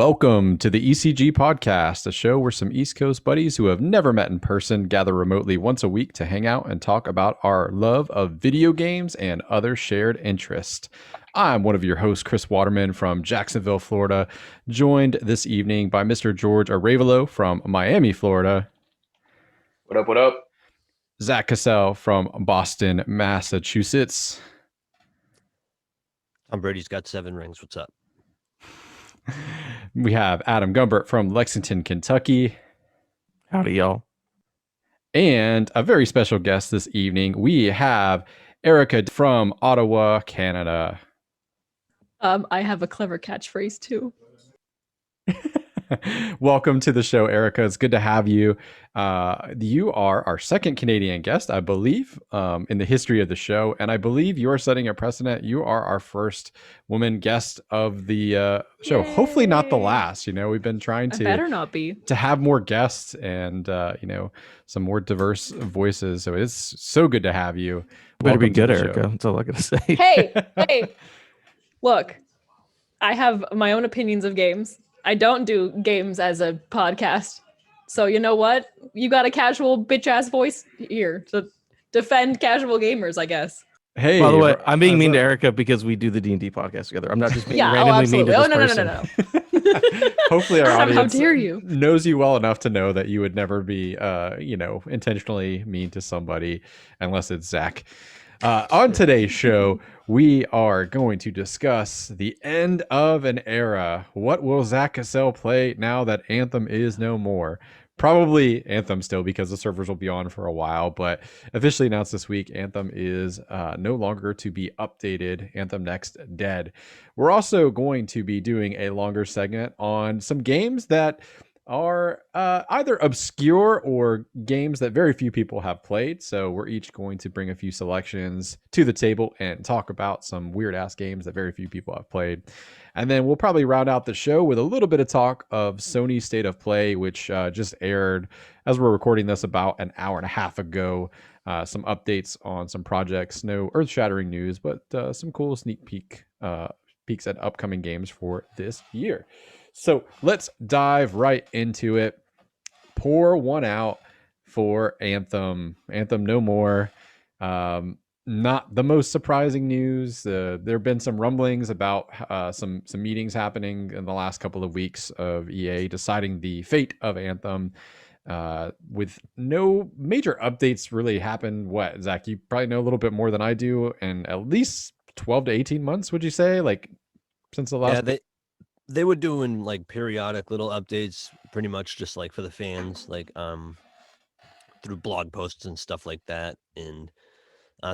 Welcome to the ECG Podcast, a show where some East Coast buddies who have never met in person gather remotely once a week to hang out and talk about our love of video games and other shared interests. I'm one of your hosts, Chris Waterman from Jacksonville, Florida, joined this evening by Mr. George Arevalo from Miami, Florida. What up, what up? Zach Cassell from Boston, Massachusetts. Tom Brady's got 7 rings. What's up? We have Adam Gumbert from Lexington, Kentucky. Howdy, y'all. And a very special guest this evening. We have Erika from Ottawa, Canada. I have a clever catchphrase too. Welcome to the show, Erika. It's good to have you. You are our second Canadian guest, I believe, in the history of the show. And I believe you are setting a precedent. You are our first woman guest of the show. Yay. Hopefully not the last. You know, we've been trying to better not be to have more guests and, some more diverse voices. So it's so good to have you. Better be Welcome to good, the show. Erika. That's all I gotta say. Hey, look, I have my own opinions of games. I don't do games as a podcast. So you know what? You got a casual bitch ass voice here to defend casual gamers, I guess. Hey, By the way, I'm being mean to Erika because we do the D&D podcast together. I'm not just being randomly mean absolutely. to this person. No. hopefully our audience How dare you? knows you well enough to know that you would never be, intentionally mean to somebody unless it's Zach. On today's show, we are going to discuss the end of an era. What will Zach Cassell play now that Anthem is no more? Probably Anthem still, because the servers will be on for a while, but officially announced this week, Anthem is no longer to be updated. Anthem Next dead. We're also going to be doing a longer segment on some games that are either obscure or games that very few people have played. So we're each going to bring a few selections to the table and talk about some weird ass games that very few people have played. And then we'll probably round out the show with a little bit of talk of Sony's State of Play, which just aired as we're recording this about an hour and a half ago. Some updates on some projects, no earth-shattering news, but some cool sneak peeks at upcoming games for this year. So let's dive right into it. Pour one out for Anthem. Anthem no more. Not the most surprising news. There have been some rumblings about some meetings happening in the last couple of weeks of EA deciding the fate of Anthem. With no major updates really happened. What, Zach, you probably know a little bit more than I do, and at least 12 to 18 months, would you say? Like, since the last... Yeah, they were doing like periodic little updates, pretty much just like for the fans, like through blog posts and stuff like that. And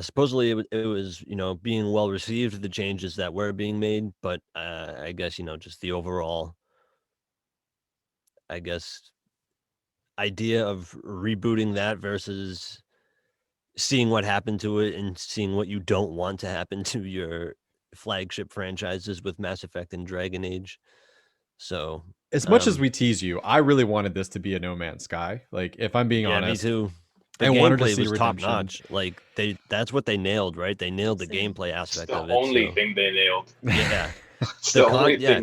supposedly it was being well received, the changes that were being made, but I guess just the overall idea of rebooting that versus seeing what happened to it and seeing what you don't want to happen to your flagship franchises with Mass Effect and Dragon Age. So as much as we tease you, I really wanted this to be a No Man's Sky. Like, if I'm being honest, me too. The gameplay was top notch. Like that's what they nailed, right? They nailed the gameplay aspect of it. The only thing they nailed. Yeah.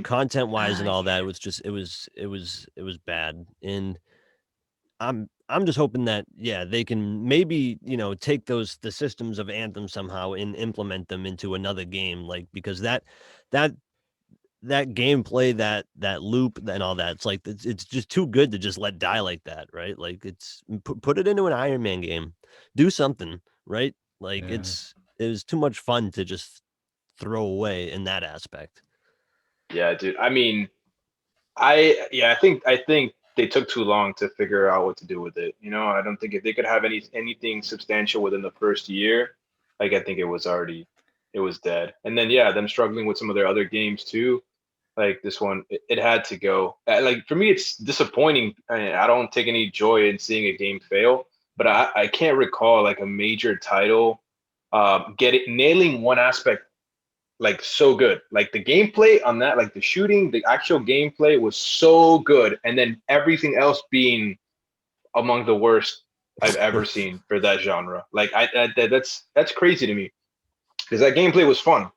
Content wise and all that, it was just it was bad. And I'm just hoping that they can maybe take the systems of Anthem somehow and implement them into another game, like, because that gameplay, that loop and all that, it's like it's just too good to just let die like that, right? Like, it's put it into an Iron Man game, do something, right? Like, it was too much fun to just throw away in that aspect. Yeah, dude. I mean, I think they took too long to figure out what to do with it. I don't think if they could have anything substantial within the first year, like, I think it was dead. And then them struggling with some of their other games too. Like this one, it had to go. Like, for me, it's disappointing. I don't take any joy in seeing a game fail, but I can't recall like a major title nailing one aspect like so good. Like, the gameplay on that, like the shooting, the actual gameplay was so good, and then everything else being among the worst I've ever seen for that genre. Like, that's crazy to me, because that gameplay was fun.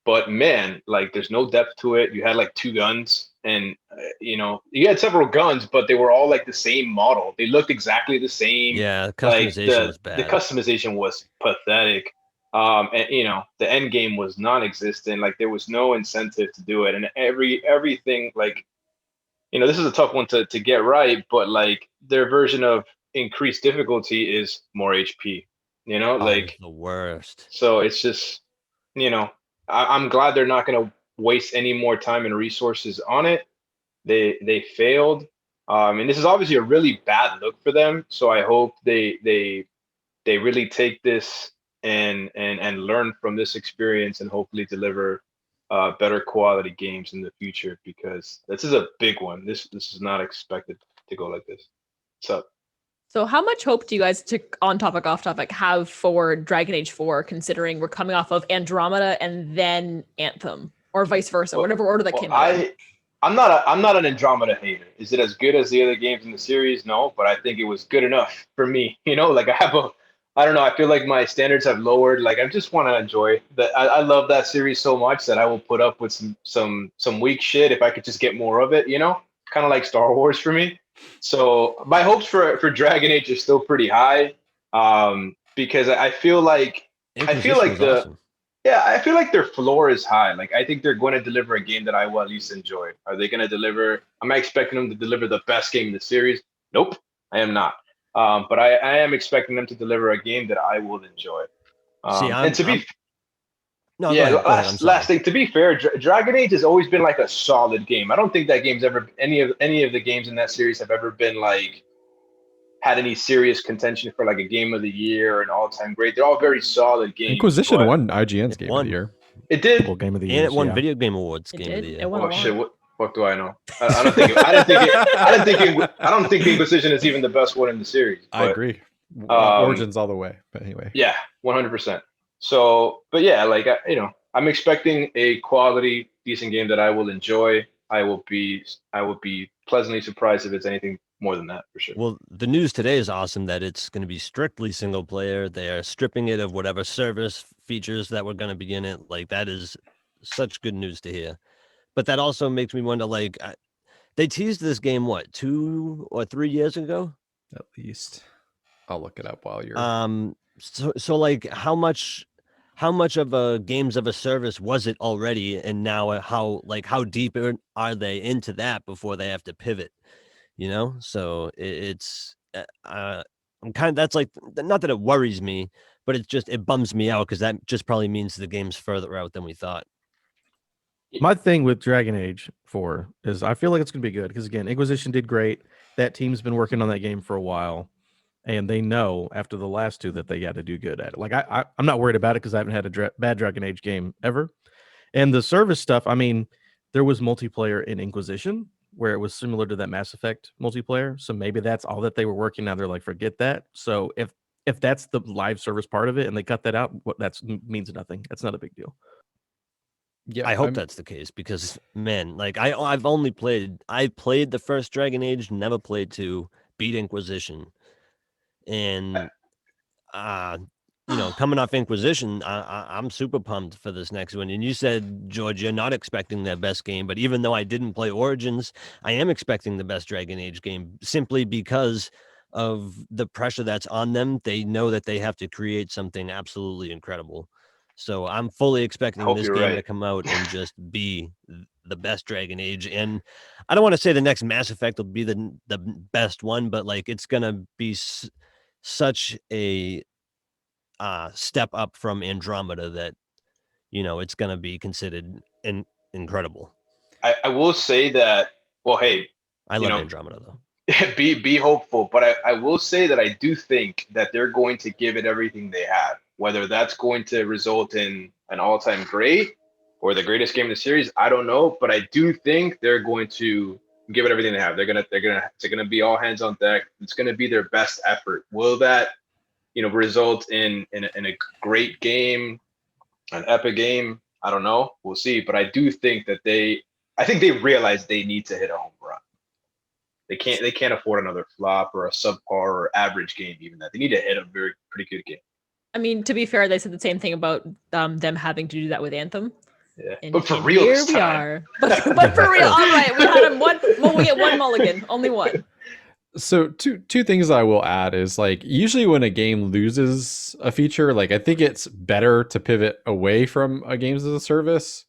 But man, like, there's no depth to it. You had like 2 guns. and you had several guns, but they were all like the same model. They looked exactly the same. Yeah, customization was bad. The customization was pathetic. And the end game was non-existent. Like there was no incentive to do it, and everything like, this is a tough one to get right, but like their version of increased difficulty is more HP. Like the worst. So it's just, I'm glad they're not going to waste any more time and resources on it. They failed, and this is obviously a really bad look for them. So I hope they really take this and learn from this experience and hopefully deliver better quality games in the future, because this is a big one. This is not expected to go like this. So how much hope do you guys, off topic, have for Dragon Age 4, considering we're coming off of Andromeda and then Anthem, or vice versa, whatever order that came out? I'm not an Andromeda hater. Is it as good as the other games in the series? No, but I think it was good enough for me. Like I don't know. I feel like my standards have lowered. Like I just want to enjoy that. I love that series so much that I will put up with some weak shit if I could just get more of it. Kind of like Star Wars for me. So my hopes for Dragon Age are still pretty high, because I feel like awesome. I feel like their floor is high. Like I think they're going to deliver a game that I will at least enjoy. Are they going to deliver? Am I expecting them to deliver the best game in the series? Nope, I am not. But I am expecting them to deliver a game that I will enjoy. Last thing, to be fair, Dragon Age has always been like a solid game. I don't think that game's ever any of the games in that series have ever been like had any serious contention for like a game of the year or an all-time great. They're all very solid games. Inquisition won IGN's game of the year. It did. Game of the year, and it won Video Game Awards game of the year. Oh shit! What fuck do I know? I don't think Inquisition is even the best one in the series. But, I agree. Origins all the way. But anyway. Yeah, 100%. So, but yeah, like I'm expecting a quality, decent game that I will enjoy. I will be pleasantly surprised if it's anything more than that, for sure. Well, the news today is awesome that it's going to be strictly single player. They are stripping it of whatever service features that were going to be in it. Like that is such good news to hear. But that also makes me wonder, like, they teased this game, 2 or 3 years ago? At least. I'll look it up while you're... So like, how much of a games of a service was it already? And now how deep are they into that before they have to pivot? So it's, I'm kind of, that's like, not that it worries me, but it bums me out because that just probably means the game's further out than we thought. My thing with Dragon Age 4 is I feel like it's going to be good because, again, Inquisition did great. That team's been working on that game for a while, and they know after the last 2 that they got to do good at it. Like, I'm not worried about it because I haven't had a bad Dragon Age game ever. And the service stuff, I mean, there was multiplayer in Inquisition where it was similar to that Mass Effect multiplayer. So maybe that's all that they were working on. They're like, forget that. So if that's the live service part of it and they cut that out, that means nothing. That's not a big deal. Yeah, I hope that's the case because, man, like I played the first Dragon Age, never played 2, beat Inquisition, and coming off Inquisition, I'm super pumped for this next one. And you said, George, you're not expecting their best game, but even though I didn't play Origins, I am expecting the best Dragon Age game simply because of the pressure that's on them. They know that they have to create something absolutely incredible. So I'm fully expecting this game to come out and just be the best Dragon Age. And I don't want to say the next Mass Effect will be the best one, but like it's going to be such a step up from Andromeda that, it's going to be considered incredible. I will say that, well, hey. I love Andromeda, though. Be hopeful, but I will say that I do think that they're going to give it everything they have. Whether that's going to result in an all-time great or the greatest game in the series, I don't know. But I do think they're going to give it everything they have. It's gonna be all hands on deck. It's gonna be their best effort. Will that, result in a great game, an epic game? I don't know. We'll see. But I do think that they realize they need to hit a home run. They can't afford another flop or a subpar or average game. Even that they need to hit a pretty good game. I mean, to be fair, they said the same thing about them having to do that with Anthem. Yeah. And But for real here this we time. are. But for real, all right. We had him one. Well, we get one mulligan, only one. So two things I will add is like usually when a game loses a feature, like I think it's better to pivot away from a games as a service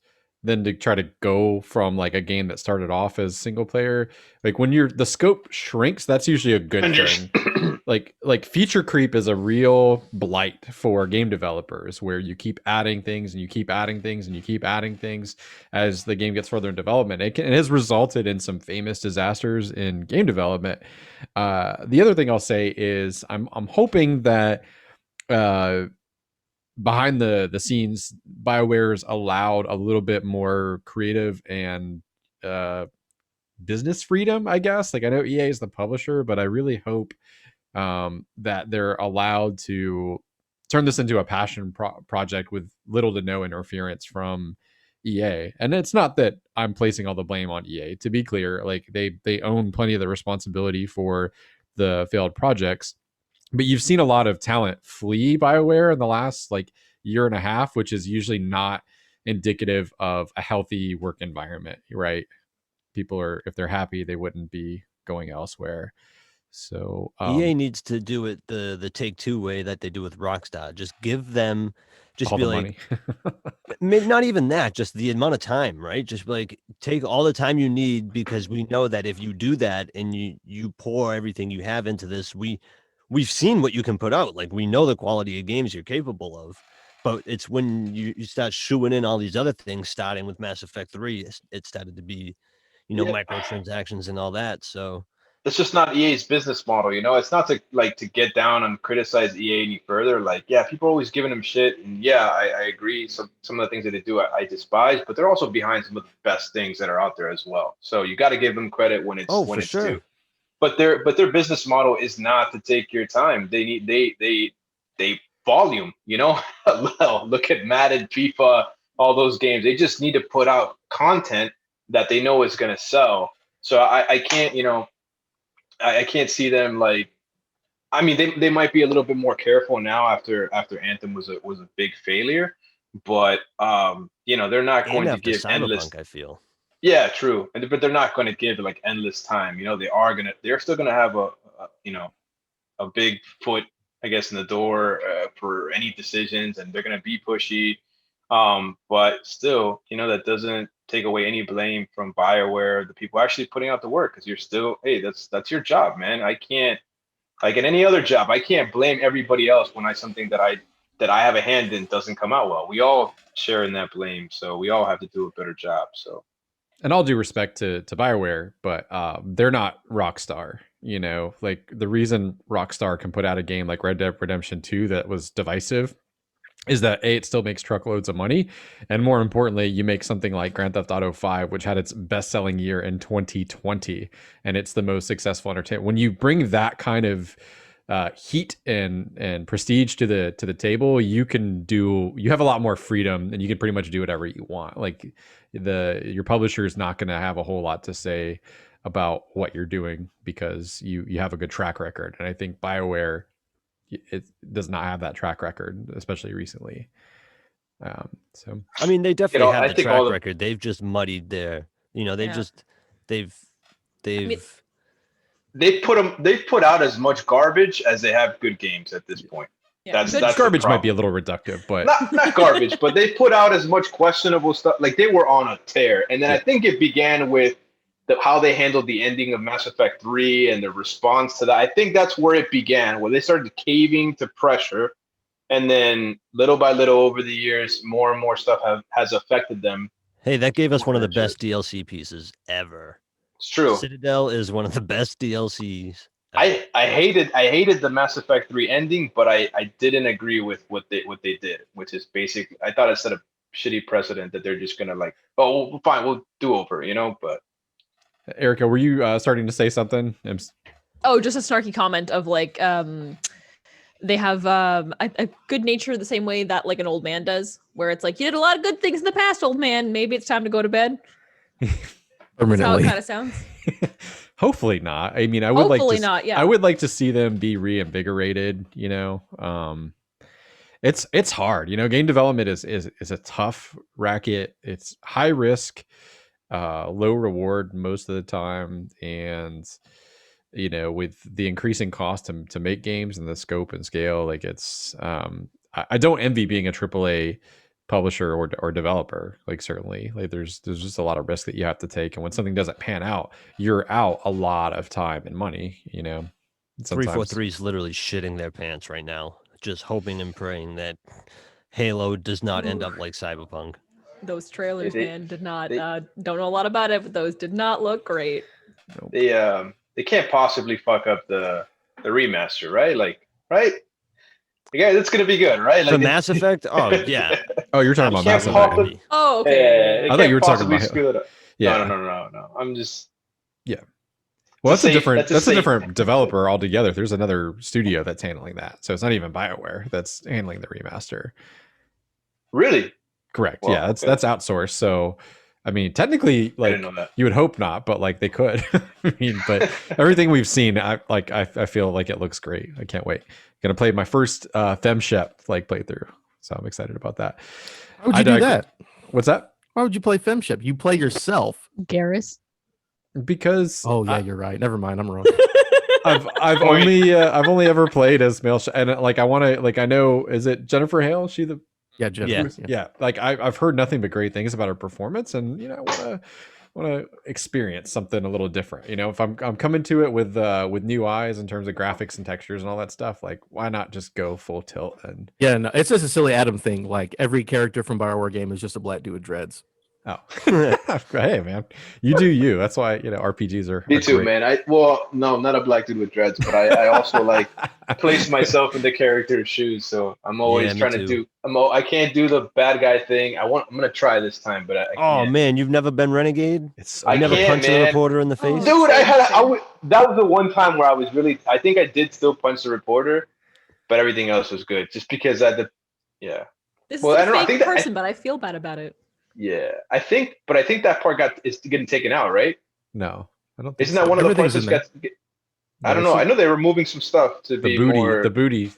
than to try to go from like a game that started off as single player. Like when the scope shrinks, that's usually a good thing. Like feature creep is a real blight for game developers where you keep adding things and you keep adding things and you keep adding things as the game gets further in development. It has resulted in some famous disasters in game development. The other thing I'll say is I'm hoping that behind the scenes, BioWare's allowed a little bit more creative and business freedom, I guess. Like I know EA is the publisher, but I really hope that they're allowed to turn this into a passion project with little to no interference from EA. And it's not that I'm placing all the blame on EA. To be clear, like they own plenty of the responsibility for the failed projects. But you've seen a lot of talent flee BioWare in the last like year and a half, which is usually not indicative of a healthy work environment, right? People are, if they're happy, they wouldn't be going elsewhere. So EA needs to do it the Take-Two way that they do with Rockstar. Just give them, just all be the like, money. not even that, just the amount of time, right? Just be like, take all the time you need, because we know that if you do that and you pour everything you have into this, we've seen what you can put out. Like we know the quality of games you're capable of, but it's when you start shooing in all these other things, starting with Mass Effect 3, it started to be, microtransactions and all that. So It's just not EA's business model, It's not to get down and criticize EA any further. Like, yeah, people are always giving them shit, and yeah, I agree. Some of the things that they do, I despise, but they're also behind some of the best things that are out there as well. So you got to give them credit when it's sure. due. But their business model is not to take your time. They volume, Look at Madden, FIFA, all those games. They just need to put out content that they know is going to sell. So I can't, I can't see them like. I mean, they might be a little bit more careful now after Anthem was a big failure, but they're not going to give endless. I feel. Yeah, true, but they're not going to give like endless time. They're still gonna have a big foot, I guess, in the door for any decisions, and they're gonna be pushy. But still, that doesn't take away any blame from BioWare, the people actually putting out the work, because you're still, hey, that's your job, man. I can't, like in any other job, I can't blame everybody else when something that I have a hand in doesn't come out well. We all share in that blame, so we all have to do a better job. So, and all due respect to BioWare, but they're not Rockstar. Like the reason Rockstar can put out a game like Red Dead Redemption 2 that was divisive is that it still makes truckloads of money, and more importantly, you make something like Grand Theft Auto 5, which had its best-selling year in 2020, and it's the most successful entertainment. When you bring that kind of heat and prestige to the table, you have a lot more freedom, and you can pretty much do whatever you want. Like your publisher is not going to have a whole lot to say about what you're doing because you have a good track record, and I think BioWare, it does not have that track record, especially recently. So I mean, they definitely have the track record. They've just muddied their, they've put out as much garbage as they have good games at this point. Yeah. That's garbage might be a little reductive, but not garbage, but they put out as much questionable stuff. Like they were on a tear, and then I think it began with how they handled the ending of Mass Effect 3 and the response to that. I think that's where it began, where they started caving to pressure. And then little by little over the years, more and more stuff has affected them. Hey, that gave us one of the best DLC pieces ever. It's true. Citadel is one of the best DLCs. I hated the Mass Effect 3 ending, but I didn't agree with what they did, which is basically, I thought it set a shitty precedent that they're just going to like, oh, fine, we'll do over, but. Erika, were you starting to say something? Oh, just a snarky comment of like, they have a good nature the same way that like an old man does, where it's like, you did a lot of good things in the past, old man. Maybe it's time to go to bed. That's how it kind of sounds. Hopefully not. I mean, I would like to see them be reinvigorated, It's hard. Game development is a tough racket. It's high risk, low reward most of the time, and with the increasing cost to make games and the scope and scale, like it's I don't envy being a AAA publisher or developer. Like certainly, like there's just a lot of risk that you have to take, and when something doesn't pan out, you're out a lot of time and money. Sometimes 343 is literally shitting their pants right now, just hoping and praying that Halo does not end up like Cyberpunk. Those trailers, man, did not. they- Don't know a lot about it, but those did not look great. They can't possibly fuck up the remaster, right? Like, right? Yeah, that's gonna be good, right? For Like, Mass Effect? Oh, yeah. Oh, you're talking about can't Mass Effect. possibly- Oh, okay. I thought you were talking about screw it up. Yeah. No. I'm just. Well, that's safe- a different. that's a That's a safe- different developer altogether. There's another studio that's handling that, so it's not even BioWare that's handling the remaster. Really? Correct. Well, yeah, okay. that's outsourced. So, I mean, technically, I like didn't know that. you would hope not, but like they could. I mean, but everything we've seen, I feel like it looks great. I can't wait. Gonna play my first FemShep playthrough, so I'm excited about that. Why would you do that? What's that? Why would you play FemShip? You play yourself. Garrus. Because Oh yeah, you're right. Never mind. I'm wrong. I've only ever played as male, and like I want to I know, is it Jennifer Hale? She the Yeah, Jennifer. yeah. Like I've heard nothing but great things about her performance, and I want to experience something a little different. If I'm coming to it with new eyes in terms of graphics and textures and all that stuff, like why not just go full tilt? And Yeah, no, it's just a silly Adam thing. Like every character from BioWare game is just a black dude with dreads. oh, hey man, you do you. That's why RPGs are. Me are too, great. man. No, not a black dude with dreads, but I also like place myself in the character's shoes. So I'm always Yeah, me trying to too. do. I can't do the bad guy thing. I'm gonna try this time, but I Oh, can't. man, you've never been Renegade? It's I You never can't, punched a man. reporter in the face? Dude, that was the one time where I was really. I think I did still punch the reporter, but everything else was good. Just because yeah. This Well, is I a don't know, I fake think that- person, but I feel bad about it. Yeah, I think that part is getting taken out, right? no, I don't. Think Isn't that so. one of the Everything's parts in that gets? I don't know. I know they're removing some stuff to the be booty, more. the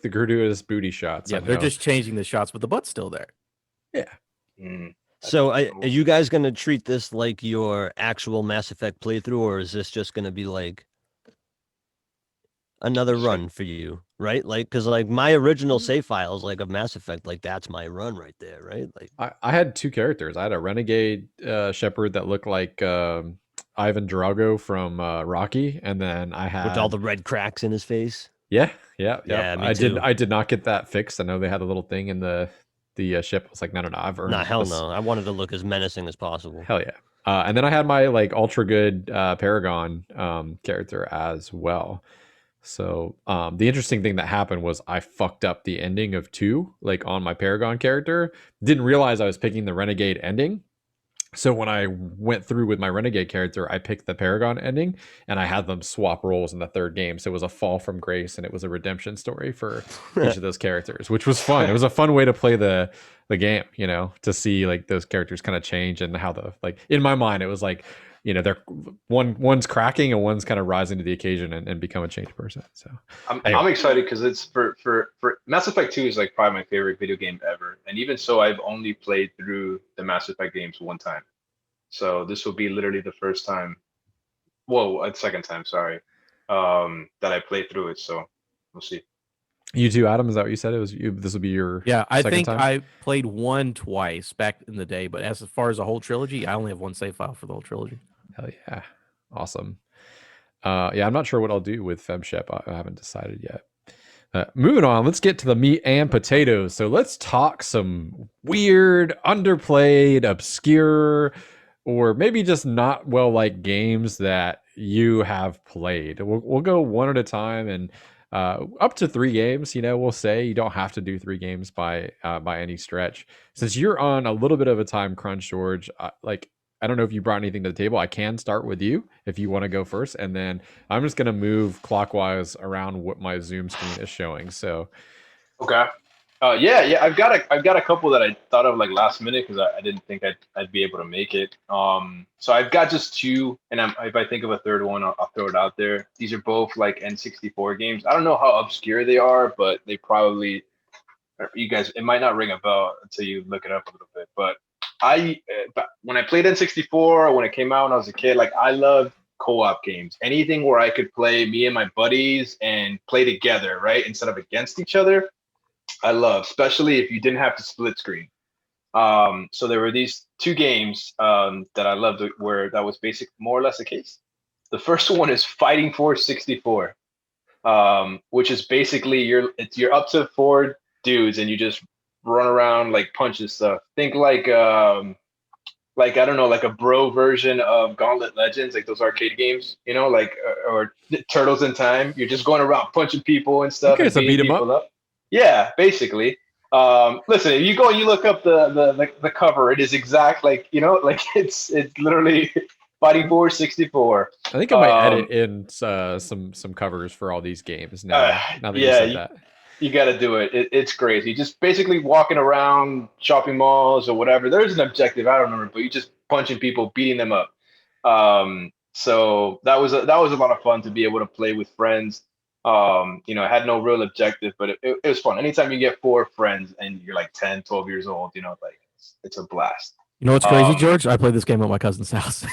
gratuitous booty shots. Yeah, I they're know. just changing the shots, but the butt's still there. Mm. So are you guys going to treat this like your actual Mass Effect playthrough, or is this just going to be like another run for you, right? Like, because like my original save files, like of Mass Effect, like that's my run right there, right? Like, I had two characters. I had a renegade shepherd that looked like Ivan Drago from Rocky, and then I had with all the red cracks in his face. yeah. Yeah, me I too. did not get that fixed. I know they had a little thing in the ship. I was like, no, I've earned Nah, hell this. no. I wanted to look as menacing as possible. Hell yeah. And then I had my like ultra good Paragon character as well. So the interesting thing that happened was I fucked up the ending of 2, like on my Paragon character. Didn't realize I was picking the Renegade ending. So when I went through with my Renegade character, I picked the Paragon ending, and I had them swap roles in the third game. So it was a fall from grace, and it was a redemption story for each of those characters, which was fun. It was a fun way to play the game, to see like those characters kind of change and how in my mind it was like, they're one's cracking and one's kind of rising to the occasion and become a changed person. So I'm excited because it's for Mass Effect 2 is like probably my favorite video game ever, and even so, I've only played through the Mass Effect games one time. So this will be literally the first time. Second time, sorry, that I played through it. So we'll see. you too, Adam, is that what you said? It was you. This will be your I second think time? I played one twice back in the day, but as far as a whole trilogy, I only have one save file for the whole trilogy. Hell yeah. Awesome. Yeah, I'm not sure what I'll do with FemShep. I haven't decided yet. Moving on, let's get to the meat and potatoes. So let's talk some weird, underplayed, obscure, or maybe just not well-liked games that you have played. We'll go one at a time, and up to 3 games. We'll say you don't have to do 3 games by any stretch. Since you're on a little bit of a time crunch, George, I don't know if you brought anything to the table. I can start with you if you want to go first, and then I'm just going to move clockwise around what my Zoom screen is showing. So, Okay. Yeah. I've got a couple that I thought of like last minute because I didn't think I'd be able to make it. So I've got just 2, and if I think of a third one, I'll throw it out there. These are both like N64 games. I don't know how obscure they are, but they probably You guys, it might not ring a bell until you look it up a little bit. But when I played N64, when it came out when I was a kid, like I loved co-op games. Anything where I could play me and my buddies and play together, right, instead of against each other. I love, especially if you didn't have to split screen. So there were these two games that I loved where that was more or less the case. The first one is Fighting Force 64, which is basically you're up to 4 dudes and you just run around like punching stuff. Think like I don't know, like a bro version of Gauntlet Legends, like those arcade games, you know, like or Turtles in Time. You're just going around punching people and stuff. Okay, so beat 'em up. Yeah, basically. Listen, if you go and you look up the cover, it is exact like, you know, like it's literally Fighting Force 64. I think I might edit in some covers for all these games now. Now that you said that. You got to do it. It's crazy. Just basically walking around shopping malls or whatever. There's an objective, I don't remember, but you just punching people, beating them up. So that was a lot of fun to be able to play with friends. You know, it had no real objective, but it was fun. Anytime you get 4 friends and you're like 10, 12 years old, you know, like it's a blast. You know what's crazy, George? I played this game at my cousin's house.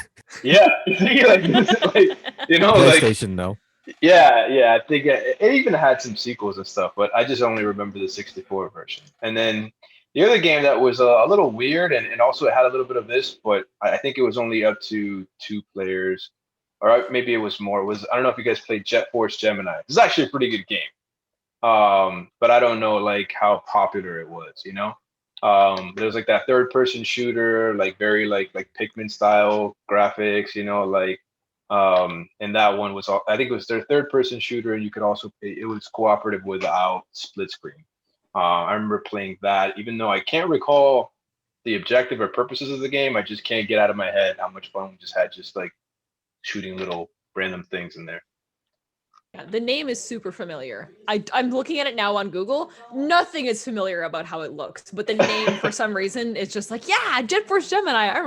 Yeah, like, you know, PlayStation, no. Yeah. I think it even had some sequels and stuff, but I just only remember the 64 version. And then the other game that was a little weird and also it had a little bit of this, but I think it was only up to 2 players, or maybe it was more. I don't know if you guys played Force Gemini. It's actually a pretty good game, but I don't know like how popular it was. You know, there was like that 3rd-person shooter, like very like Pikmin style graphics. You know, like. And that one was, I think it was their 3rd-person shooter, and you could also it was cooperative without split screen. I remember playing that, even though I can't recall the objective or purposes of the game. I just can't get out of my head how much fun we just had, just like shooting little random things in there. Yeah, the name is super familiar. I'm looking at it now on Google. Nothing is familiar about how it looks, but the name for some reason it's just like, yeah, Jet Force Gemini. I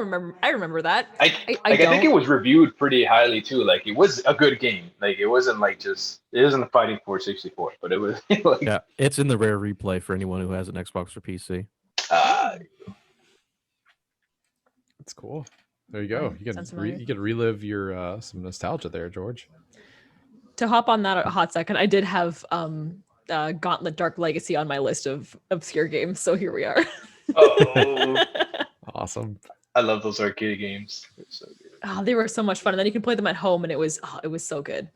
remember that. I think it was reviewed pretty highly too. Like it was a good game. Like it wasn't like it isn't the Fighting Force 64, but it was like, yeah, it's in the rare replay for anyone who has an Xbox or PC. That's cool. There you go. You can relive your some nostalgia there, George. To hop on that a hot second, I did have Gauntlet Dark Legacy on my list of obscure games, so here we are. Oh, awesome! I love those arcade games. They're so good. Oh, they were so much fun, and then you can play them at home, and it was so good.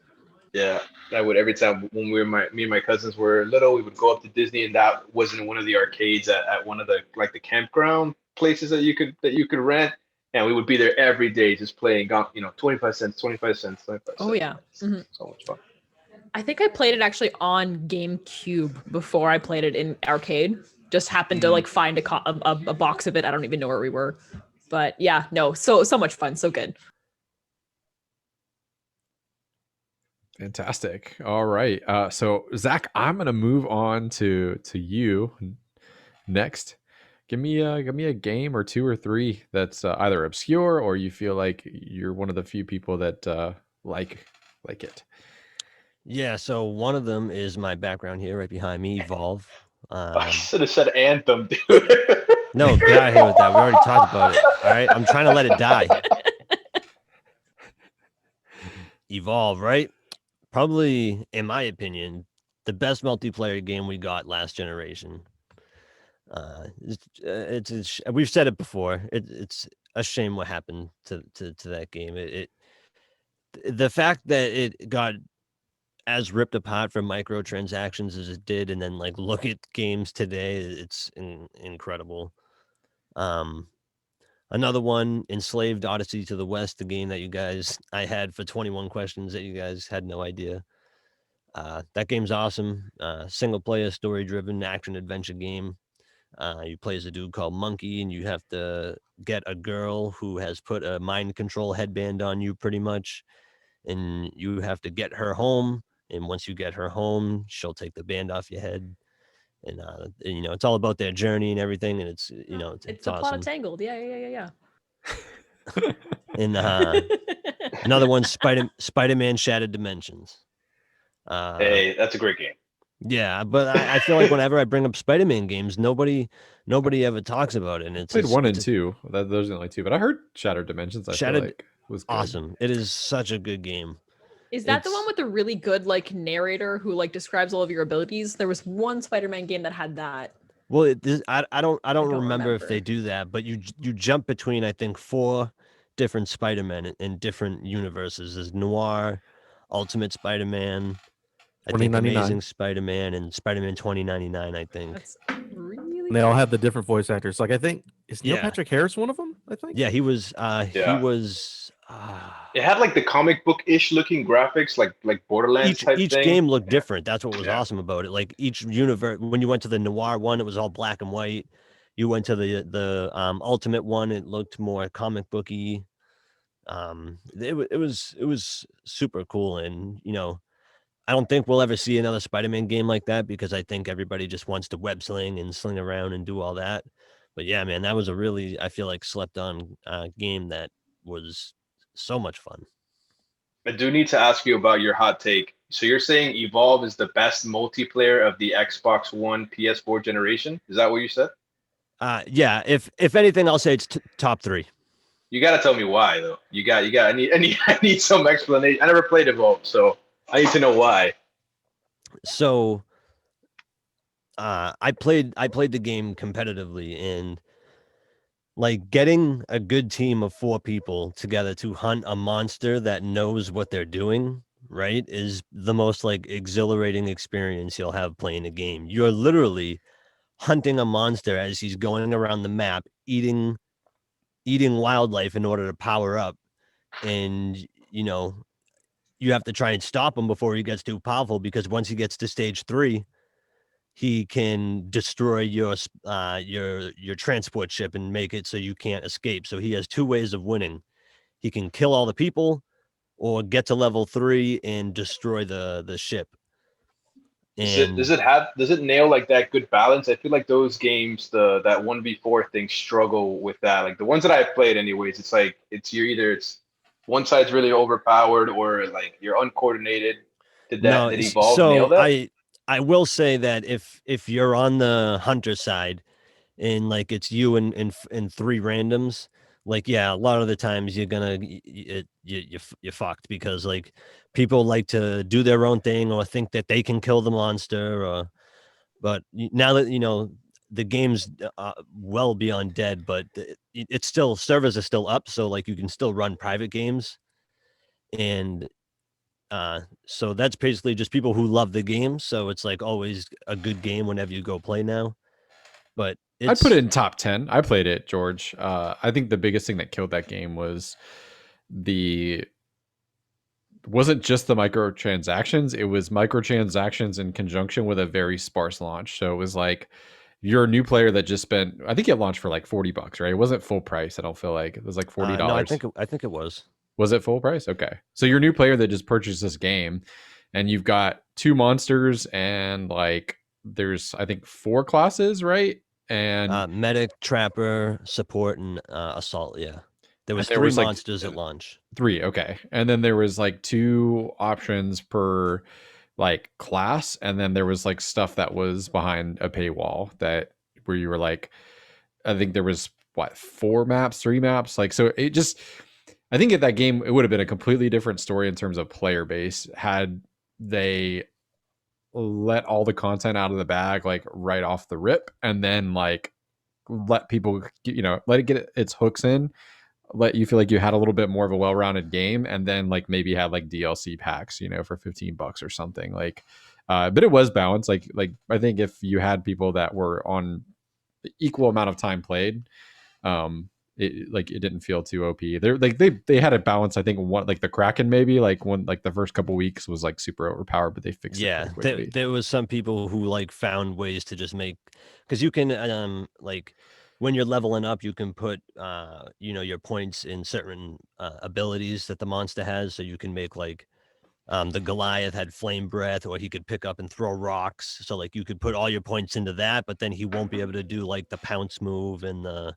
Yeah, I would every time when me and my cousins were little, we would go up to Disney, and that wasn't one of the arcades at one of the like the campground places that you could rent. And we would be there every day just playing, 25 cents. Oh, yeah. Mm-hmm. So much fun. I think I played it actually on GameCube before I played it in arcade. Just happened to like find a box of it. I don't even know where we were. But yeah, no, so much fun. So good. Fantastic. All right. So Zach, I'm going to move on to you next. Give me a game or 2 or 3 that's either obscure or you feel like you're one of the few people that like it. Yeah, so one of them is my background here, right behind me, Evolve. I should have said Anthem, dude. No, get out of here with that. We already talked about it. All right, I'm trying to let it die. Evolve, right? Probably, in my opinion, the best multiplayer game we got last generation. We've said it before. It's a shame what happened to that game. The fact that it got as ripped apart from microtransactions as it did, and then like look at games today, it's incredible. Another one, Enslaved Odyssey to the West, the game that I had for 21 questions that you guys had no idea. That game's awesome. Single player, story driven action adventure game. You play as a dude called Monkey, and you have to get a girl who has put a mind control headband on you pretty much, and you have to get her home. And once you get her home, she'll take the band off your head. And it's all about their journey and everything, and it's it's a awesome. plot of Tangled. Yeah. And another one, Spider-Man Shattered Dimensions. Hey, that's a great game. Yeah, but I feel like whenever I bring up Spider-Man games, nobody ever talks about it. And it's Played it's, 1 and it's 2. Those are the only 2, but I heard Shattered Dimensions. I feel Shattered like was good. awesome. It is such a good game. Is that the one It's- with the really good like narrator who like describes all of your abilities? There was one Spider-Man game that had that. Well, I don't don't remember if they remember. do that, but you jump between I think 4 different Spider-Men in different universes. There's Noir, Ultimate Spider-Man, I think 2099. Amazing Spider-Man, and Spider-Man 2099. I think. That's really And they all have the different voice actors. Like I think is Neil Yeah. Patrick Harris one of them? I think. Yeah, he was. He Yeah. was. It had like the comic book-ish looking graphics, like Borderlands type Each thing. game looked different. That's what was Yeah. awesome about it. Like each universe, when you went to the Noir one, it was all black and white. You went to the Ultimate one, it looked more comic booky. It was super cool, and I don't think we'll ever see another Spider-Man game like that because I think everybody just wants to web sling and sling around and do all that. But yeah, man, that was a really, I feel like, slept on game that was so much fun. I do need to ask you about your hot take. So you're saying Evolve is the best multiplayer of the Xbox One PS4 generation? Is that what you said? Yeah, if anything, I'll say it's top 3. You got to tell me why though. You got. I need some explanation. I never played Evolve, so I need to know why. So I played the game competitively, and like getting a good team of 4 people together to hunt a monster that knows what they're doing, right, is the most like exhilarating experience you'll have playing a game. You're literally hunting a monster as he's going around the map, eating wildlife in order to power up, and you have to try and stop him before he gets too powerful, because once he gets to stage 3, he can destroy your transport ship and make it so you can't escape. So he has 2 ways of winning. He can kill all the people or get to level 3 and destroy the ship. And Does it nail like that good balance? I feel like those games, that 1v4 thing, struggle with that. Like the ones that I've played anyways, it's like it's one side's really overpowered or like you're uncoordinated. Did Evolve nail that? I will say that if you're on the hunter side and like it's you and 3 randoms, like yeah, a lot of the times you're gonna you're fucked, because like people like to do their own thing or think that they can kill the monster. But now that the game's well beyond dead, but it's still, servers are still up, so like you can still run private games, and so that's basically just people who love the game. So it's like always a good game whenever you go play now. But I'd put it in top 10. I played it, George. I think the biggest thing that killed that game wasn't just the microtransactions. It was microtransactions in conjunction with a very sparse launch. So it was like you're a new player that just spent, I think it launched for like $40, right? It wasn't full price. I don't feel like it was like $40. No, I think it was. Was it full price? Okay. So you're a new player that just purchased this game, and you've got 2 monsters, and like there's I think 4 classes, right? And Medic, Trapper, Support, and Assault. Yeah, there was 3 monsters at launch. 3, okay. And then there was like 2 options per like class, and then there was like stuff that was behind a paywall where you were like, I think there was 3 maps, like, so it just, I think at that game it would have been a completely different story in terms of player base had they let all the content out of the bag like right off the rip, and then like let people let it get its hooks in, let you feel like you had a little bit more of a well-rounded game, and then like maybe had like DLC packs for $15 or something, like but it was balanced. Like I think if you had people that were on the equal amount of time played, it didn't feel too OP. They had a balance. I think one, like the Kraken, maybe like one, like the first couple weeks was like super overpowered, but they fixed it pretty quickly. There was some people who like found ways to just make, because you can like when you're leveling up, you can put your points in certain abilities that the monster has, so you can make like the Goliath had flame breath, or he could pick up and throw rocks, so like you could put all your points into that, but then he won't be able to do like the pounce move and the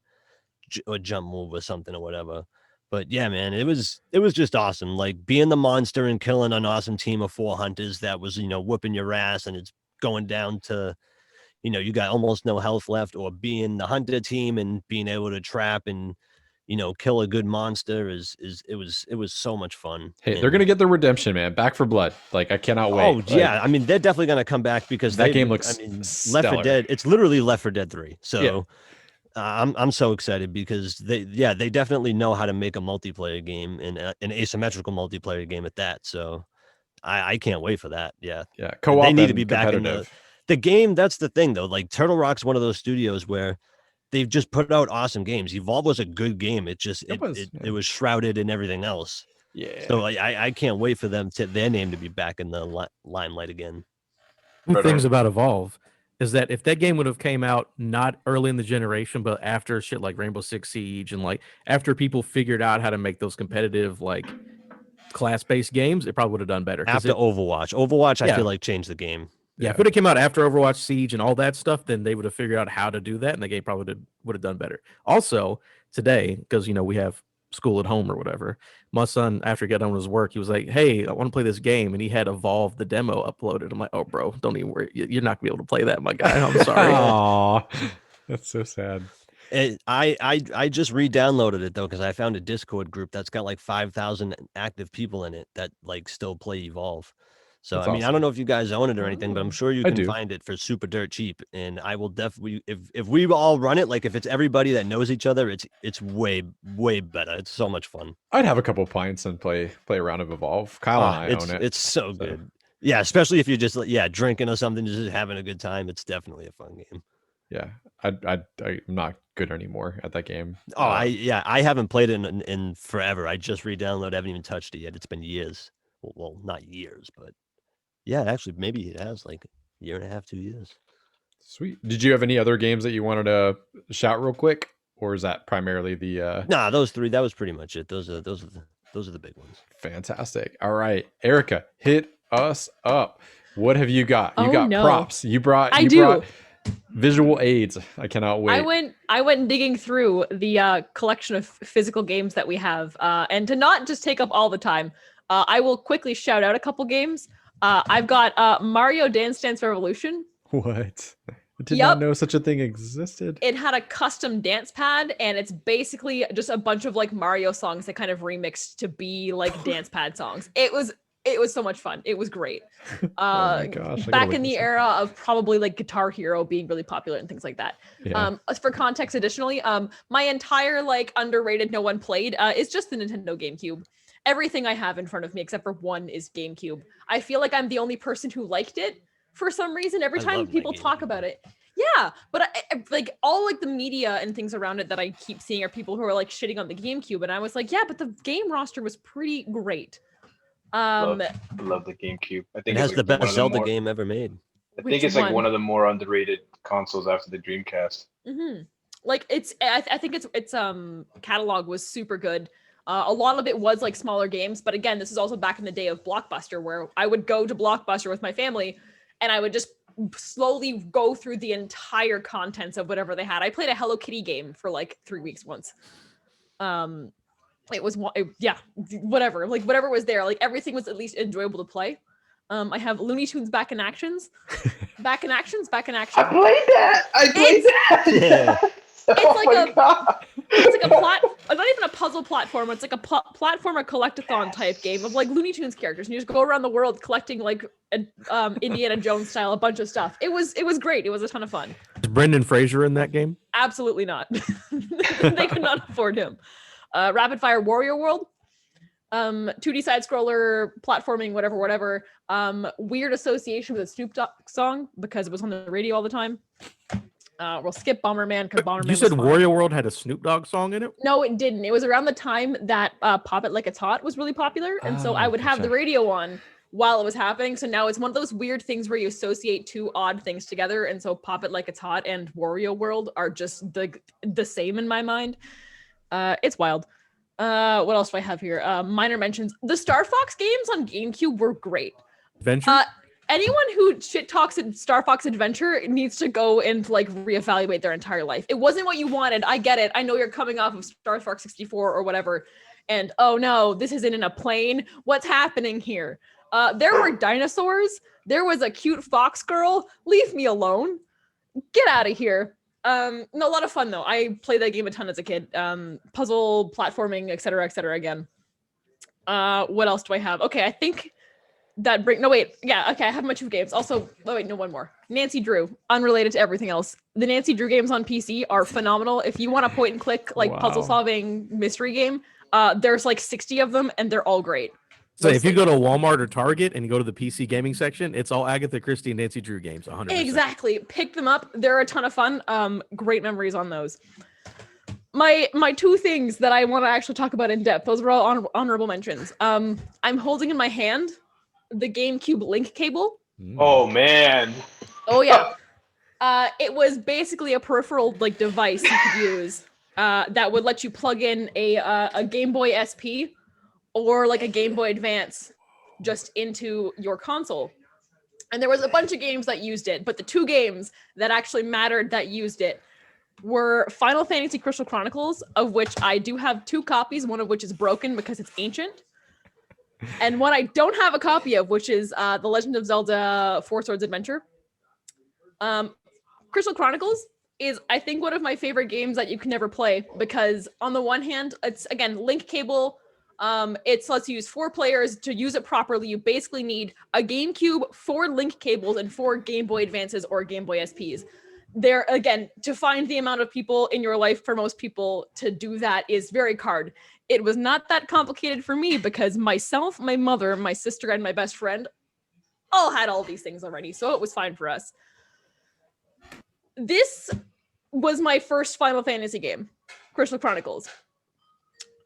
jump move or something or whatever. But yeah, man, it was just awesome, like being the monster and killing an awesome team of 4 hunters that was whooping your ass, and it's going down to, you got almost no health left, or being the hunter team and being able to trap and, kill a good monster it was so much fun. Hey, they're gonna get the redemption, man. Back for Blood. Like, I cannot wait. Oh Like, yeah, I mean, they're definitely gonna come back because that game looks Left 4 stellar. Dead. It's literally Left 4 Dead 3. So Yeah. I'm so excited because they definitely know how to make a multiplayer game and an asymmetrical multiplayer game at that. So I can't wait for that. Yeah, Yeah, co-op. They need to and be back in the game. That's the thing though. Like Turtle Rock's one of those studios where they've just put out awesome games. Evolve was a good game. It just it was shrouded in everything else. Yeah. So I can't wait for their name to be back in the limelight again. Two things about Evolve is that if that game would have came out not early in the generation, but after shit like Rainbow Six Siege and like after people figured out how to make those competitive like class-based games, it probably would have done better. After Overwatch, I feel like changed the game. Yeah, if it had came out after Overwatch, Siege, and all that stuff, then they would have figured out how to do that, and the game probably would have done better. Also, today, because we have school at home or whatever, my son, after he got done with his work, he was like, "Hey, I want to play this game," and he had Evolve the demo uploaded. I'm like, "Oh, bro, don't even worry. You're not gonna be able to play that, my guy. I'm sorry." Aw, that's so sad. I just re-downloaded it though because I found a Discord group that's got like 5,000 active people in it that like still play Evolve. So That's I mean, I awesome. don't know if you guys own it or anything, but I'm sure you I can do. find it for super dirt cheap. And I will definitely, if we all run it, like if it's everybody that knows each other, it's way better. It's so much fun. I'd have a couple pints and play a round of Evolve. Kyle and I own it. It's so good. Yeah, especially if you're just drinking or something, just having a good time. It's definitely a fun game. Yeah, I'm not good anymore at that game. Oh, I haven't played it in forever. I just re-downloaded. I haven't even touched it yet. It's been years. Well, not years, but yeah, actually, maybe it has like a year and a half, 2 years. Sweet. Did you have any other games that you wanted to shout real quick, or is that primarily the? Nah, those three. That was pretty much it. Those are the big ones. Fantastic. All right, Erika, hit us up. What have you got? You Oh, got no. props. You brought visual aids. I cannot wait. I went digging through the collection of physical games that we have, and to not just take up all the time, I will quickly shout out a couple games. I've got Mario Dance Dance Revolution. What? I did not know such a thing existed. It had a custom dance pad, and it's basically just a bunch of like Mario songs that kind of remixed to be like dance pad songs. It was so much fun. It was great. Oh my gosh! Back in the era of probably like Guitar Hero being really popular and things like that. Yeah. For context, additionally, my entire like underrated no one played is just the Nintendo GameCube. Everything I have in front of me except for one is GameCube. I feel like I'm the only person who liked it for some reason. Every time people talk about it. Yeah, but I like all like the media and things around it that I keep seeing are people who are like shitting on the GameCube, and I was like, yeah, but the game roster was pretty great. Love the GameCube. I think it has it's the like best Zelda game ever made. I think it's like one of the more underrated consoles after the Dreamcast. Mm-hmm. Like I think its catalog was super good. A lot of it was like smaller games, but again, this is also back in the day of Blockbuster, where I would go to Blockbuster with my family, and I would just slowly go through the entire contents of whatever they had. I played a Hello Kitty game for like 3 weeks once. It was whatever, like whatever was there, like everything was at least enjoyable to play. I have Looney Tunes Back in Action. I played that. Yeah. It's like a not even a puzzle platform. It's like a platformer collect-a-thon type game of like Looney Tunes characters, and you just go around the world collecting like Indiana Jones style a bunch of stuff. It was great. It was a ton of fun. Is Brendan Fraser in that game? Absolutely not. They could not afford him. Rapid Fire Warrior World, 2D side scroller platforming, whatever. Weird association with a Snoop Dogg song because it was on the radio all the time. We'll skip Bomberman because Bomberman. You said Warrior World had a Snoop Dogg song in it? No, it didn't. It was around the time that Pop It Like It's Hot was really popular, and so I would have the radio on while it was happening. So now it's one of those weird things where you associate two odd things together, and so Pop It Like It's Hot and Wario World are just the same in my mind. It's wild. What else do I have here? Minor mentions. The Star Fox games on GameCube were great. Adventure? Anyone who shit talks at Star Fox Adventure needs to go and like reevaluate their entire life. It wasn't what you wanted. I get it. I know you're coming off of Star Fox 64 or whatever. And oh no, this isn't in a plane. What's happening here? There were dinosaurs. There was a cute fox girl. Leave me alone. Get out of here. No, a lot of fun though. I played that game a ton as a kid. Puzzle, platforming, etc., etc. Again. What else do I have? Okay, I think that bring. No, wait. Yeah. Okay, I have my 2 games. Also, oh wait, no, one more. Nancy Drew, unrelated to everything else. The Nancy Drew games on PC are phenomenal. If you want a point and click like puzzle solving mystery game, there's like 60 of them, and they're all great. So if you go to Walmart or Target and you go to the PC gaming section, it's all Agatha Christie and Nancy Drew games, 100%. Exactly. Pick them up. They're a ton of fun. Great memories on those. My 2 things that I want to actually talk about in depth, those were all honorable mentions. I'm holding in my hand the GameCube link cable. Oh man. Oh yeah. It was basically a peripheral like device you could use that would let you plug in a Game Boy SP or like a Game Boy Advance just into your console. And there was a bunch of games that used it, but the 2 games that actually mattered that used it were Final Fantasy Crystal Chronicles, of which I do have 2 copies, one of which is broken because it's ancient. And one I don't have a copy of, which is The Legend of Zelda 4 Swords Adventure. Crystal Chronicles is, I think, one of my favorite games that you can never play because on the one hand, it's, again, link cable. It lets you use 4 players. To use it properly, you basically need a GameCube, 4 link cables, and 4 Game Boy Advances or Game Boy SPs. There, again, to find the amount of people in your life, for most people, to do that is very hard. It was not that complicated for me because myself, my mother, my sister, and my best friend all had all these things already, so it was fine for us. This was my first Final Fantasy game, Crystal Chronicles.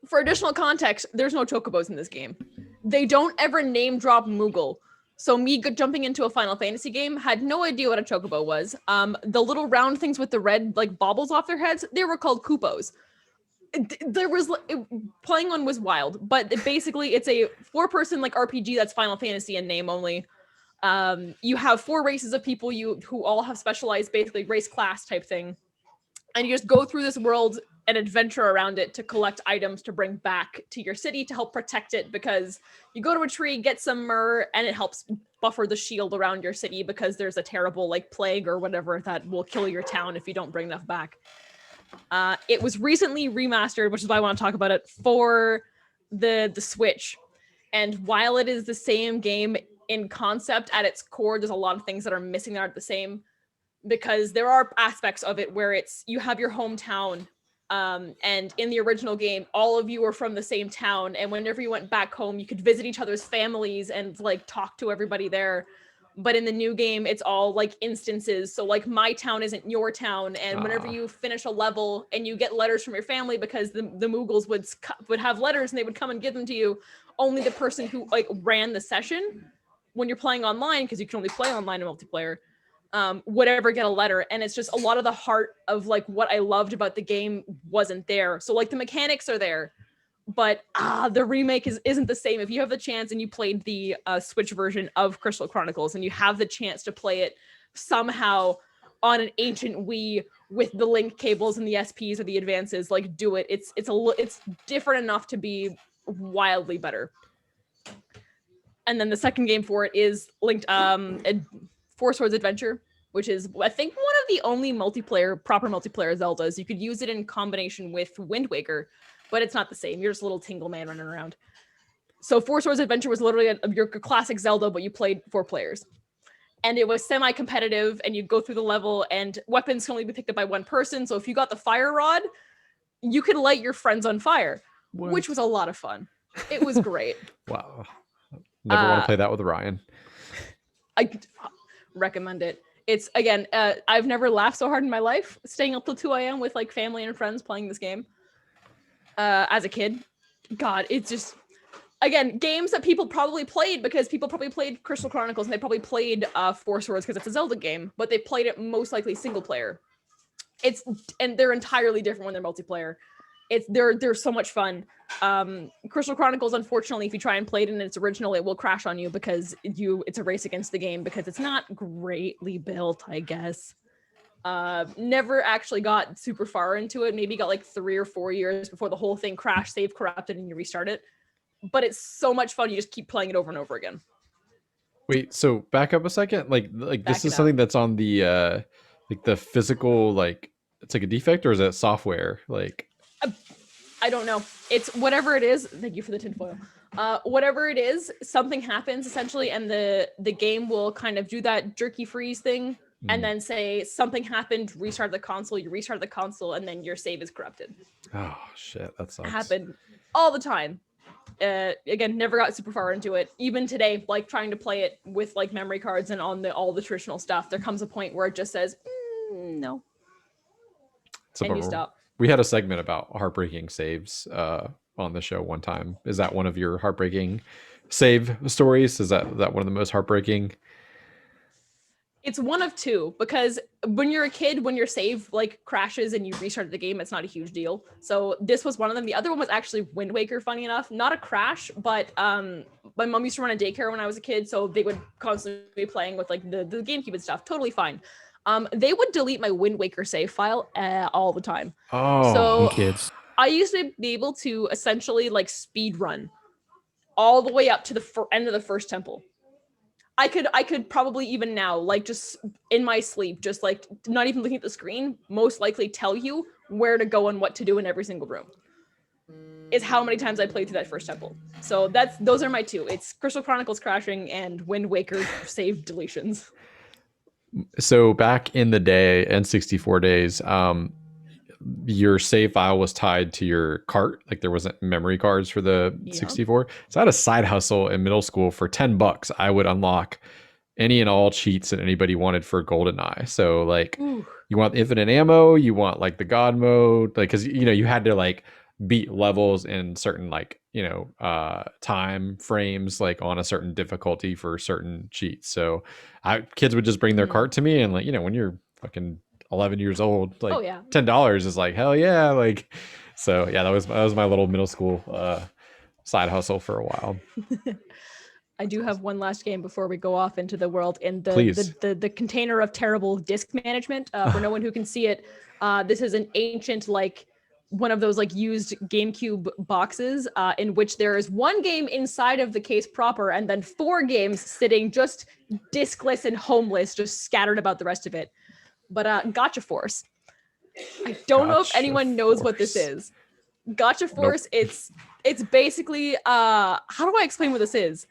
For additional context, there's no chocobos in this game. They don't ever name drop Moogle. So me jumping into a Final Fantasy game, had no idea what a chocobo was. The little round things with the red like baubles off their heads, they were called Koopos. Playing one was wild, but basically it's a 4-person like RPG that's Final Fantasy in name only. You have 4 races of people who all have specialized basically race class type thing. And you just go through this world and adventure around it to collect items to bring back to your city to help protect it, because you go to a tree, get some myrrh, and it helps buffer the shield around your city because there's a terrible like plague or whatever that will kill your town if you don't bring enough back. It was recently remastered, which is why I want to talk about it, for the Switch. And while it is the same game in concept at its core, there's a lot of things that are missing that aren't the same, because there are aspects of it where it's you have your hometown. And in the original game, all of you were from the same town, and whenever you went back home, you could visit each other's families and like talk to everybody there. But in the new game, it's all like instances. So like my town isn't your town, and whenever you finish a level and you get letters from your family, because the Moogles would have letters and they would come and give them to you, only the person who like ran the session when you're playing online, because you can only play online in multiplayer, would ever get a letter. And it's just a lot of the heart of like what I loved about the game wasn't there. So like the mechanics are there, but the remake isn't the same. If you have the chance and you played the Switch version of Crystal Chronicles and you have the chance to play it somehow on an ancient Wii with the link cables and the SPs or the advances, like do it. It's different enough to be wildly better. And then the second game for it is linked Force Swords Adventure, which is, I think, one of the only proper multiplayer Zeldas. You could use it in combination with Wind Waker, but it's not the same. You're just a little tingle man running around. So Force Swords Adventure was literally your classic Zelda, but you played 4 players. And it was semi-competitive, and you go through the level, and weapons can only be picked up by 1 person. So if you got the fire rod, you could light your friends on fire, which was a lot of fun. It was great. Wow. Never want to play that with Ryan. I recommend it. It's, again, I've never laughed so hard in my life staying up till 2 a.m. with like family and friends playing this game as a kid. God, it's just, again, games that people probably played because people probably played Crystal Chronicles and they probably played Four Swords because it's a Zelda game, but they played it most likely single player. And they're entirely different when they're multiplayer. They're so much fun. Crystal Chronicles, unfortunately, if you try and play it in its original, it will crash on you because it's a race against the game because it's not greatly built, I guess. Never actually got super far into it. Maybe got like 3 or 4 years before the whole thing crashed, save corrupted, and you restart it. But it's so much fun. You just keep playing it over and over again. Wait, so back up a second. Like Back this it is up. something that's on the like the physical, like it's like a defect, or is it software? Like I don't know. It's whatever it is. Thank you for the tinfoil. Whatever it is, something happens essentially, and the game will kind of do that jerky freeze thing, and then say something happened. Restart the console. You restart the console, and then your save is corrupted. oh shit, that sucks. Happened all the time. Again, never got super far into it. Even today, like trying to play it with like memory cards and on all the traditional stuff, there comes a point where it just says no, It's a and you bummer. stop. We had a segment about heartbreaking saves on the show one time. Is that one of your heartbreaking save stories? Is that one of the most heartbreaking? It's one of two, because when you're a kid, when your save like crashes and you restart the game, it's not a huge deal. So this was one of them. The other one was actually Wind Waker, funny enough. Not a crash, but my mom used to run a daycare when I was a kid, so they would constantly be playing with like the GameCube and stuff. Totally fine. They would delete my Wind Waker save file all the time. Oh, So Kids. I used to be able to essentially like speed run all the way up to the end of the first temple. I could probably even now, like just in my sleep, just like not even looking at the screen, most likely tell you where to go and what to do in every single room. Is how many times I played through that first temple. So those are my two. It's Crystal Chronicles crashing and Wind Waker save deletions. so back in the day, N64 days, your save file was tied to your cart. Like there wasn't memory cards for the Yeah. 64. So I had a side hustle in middle school for $10. I would unlock any and all cheats that anybody wanted for GoldenEye. So like Ooh. you want infinite ammo, you want like the God mode, like because you had to like beat levels in certain like time frames, like on a certain difficulty for certain cheats. So kids would just bring their cart to me, and like when you're fucking 11 years old, like Oh, yeah. $10 is like hell yeah, like so yeah, that was my little middle school side hustle for a while. I do have one last game before we go off into the world in Please. the container of terrible disk management. For no one who can see it, this is an ancient, like one of those like used GameCube boxes in which there is one game inside of the case proper, and then 4 games sitting just diskless and homeless, just scattered about the rest of it. But Gotcha Force. I don't know if Gotcha anyone knows what this Force. is. Gotcha Force, it's basically how do I explain what this is?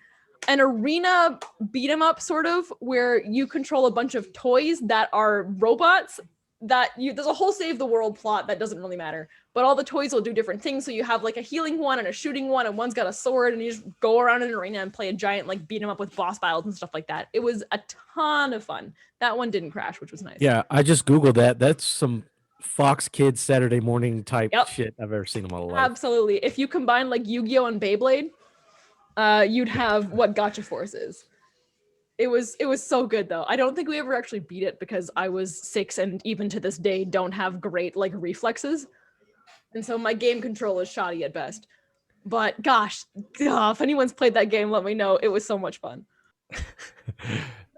An arena beat 'em up, sort of, where you control a bunch of toys that are robots that there's a whole save the world plot that doesn't really matter, but all the toys will do different things. So you have like a healing one and a shooting one, and one's got a sword, and you just go around an arena and play a giant like beat 'em up with boss battles and stuff like that. It was a ton of fun. That one didn't crash, which was nice. Yeah, I just Googled that. That's some Fox Kids Saturday morning type Yep. shit I've ever seen in my life. Absolutely. If you combine like Yu-Gi-Oh and Beyblade, you'd have what Gotcha Force is. It was so good though. I don't think we ever actually beat it because I was 6 and even to this day don't have great like reflexes. And so my game control is shoddy at best. But gosh, if anyone's played that game, let me know. It was so much fun.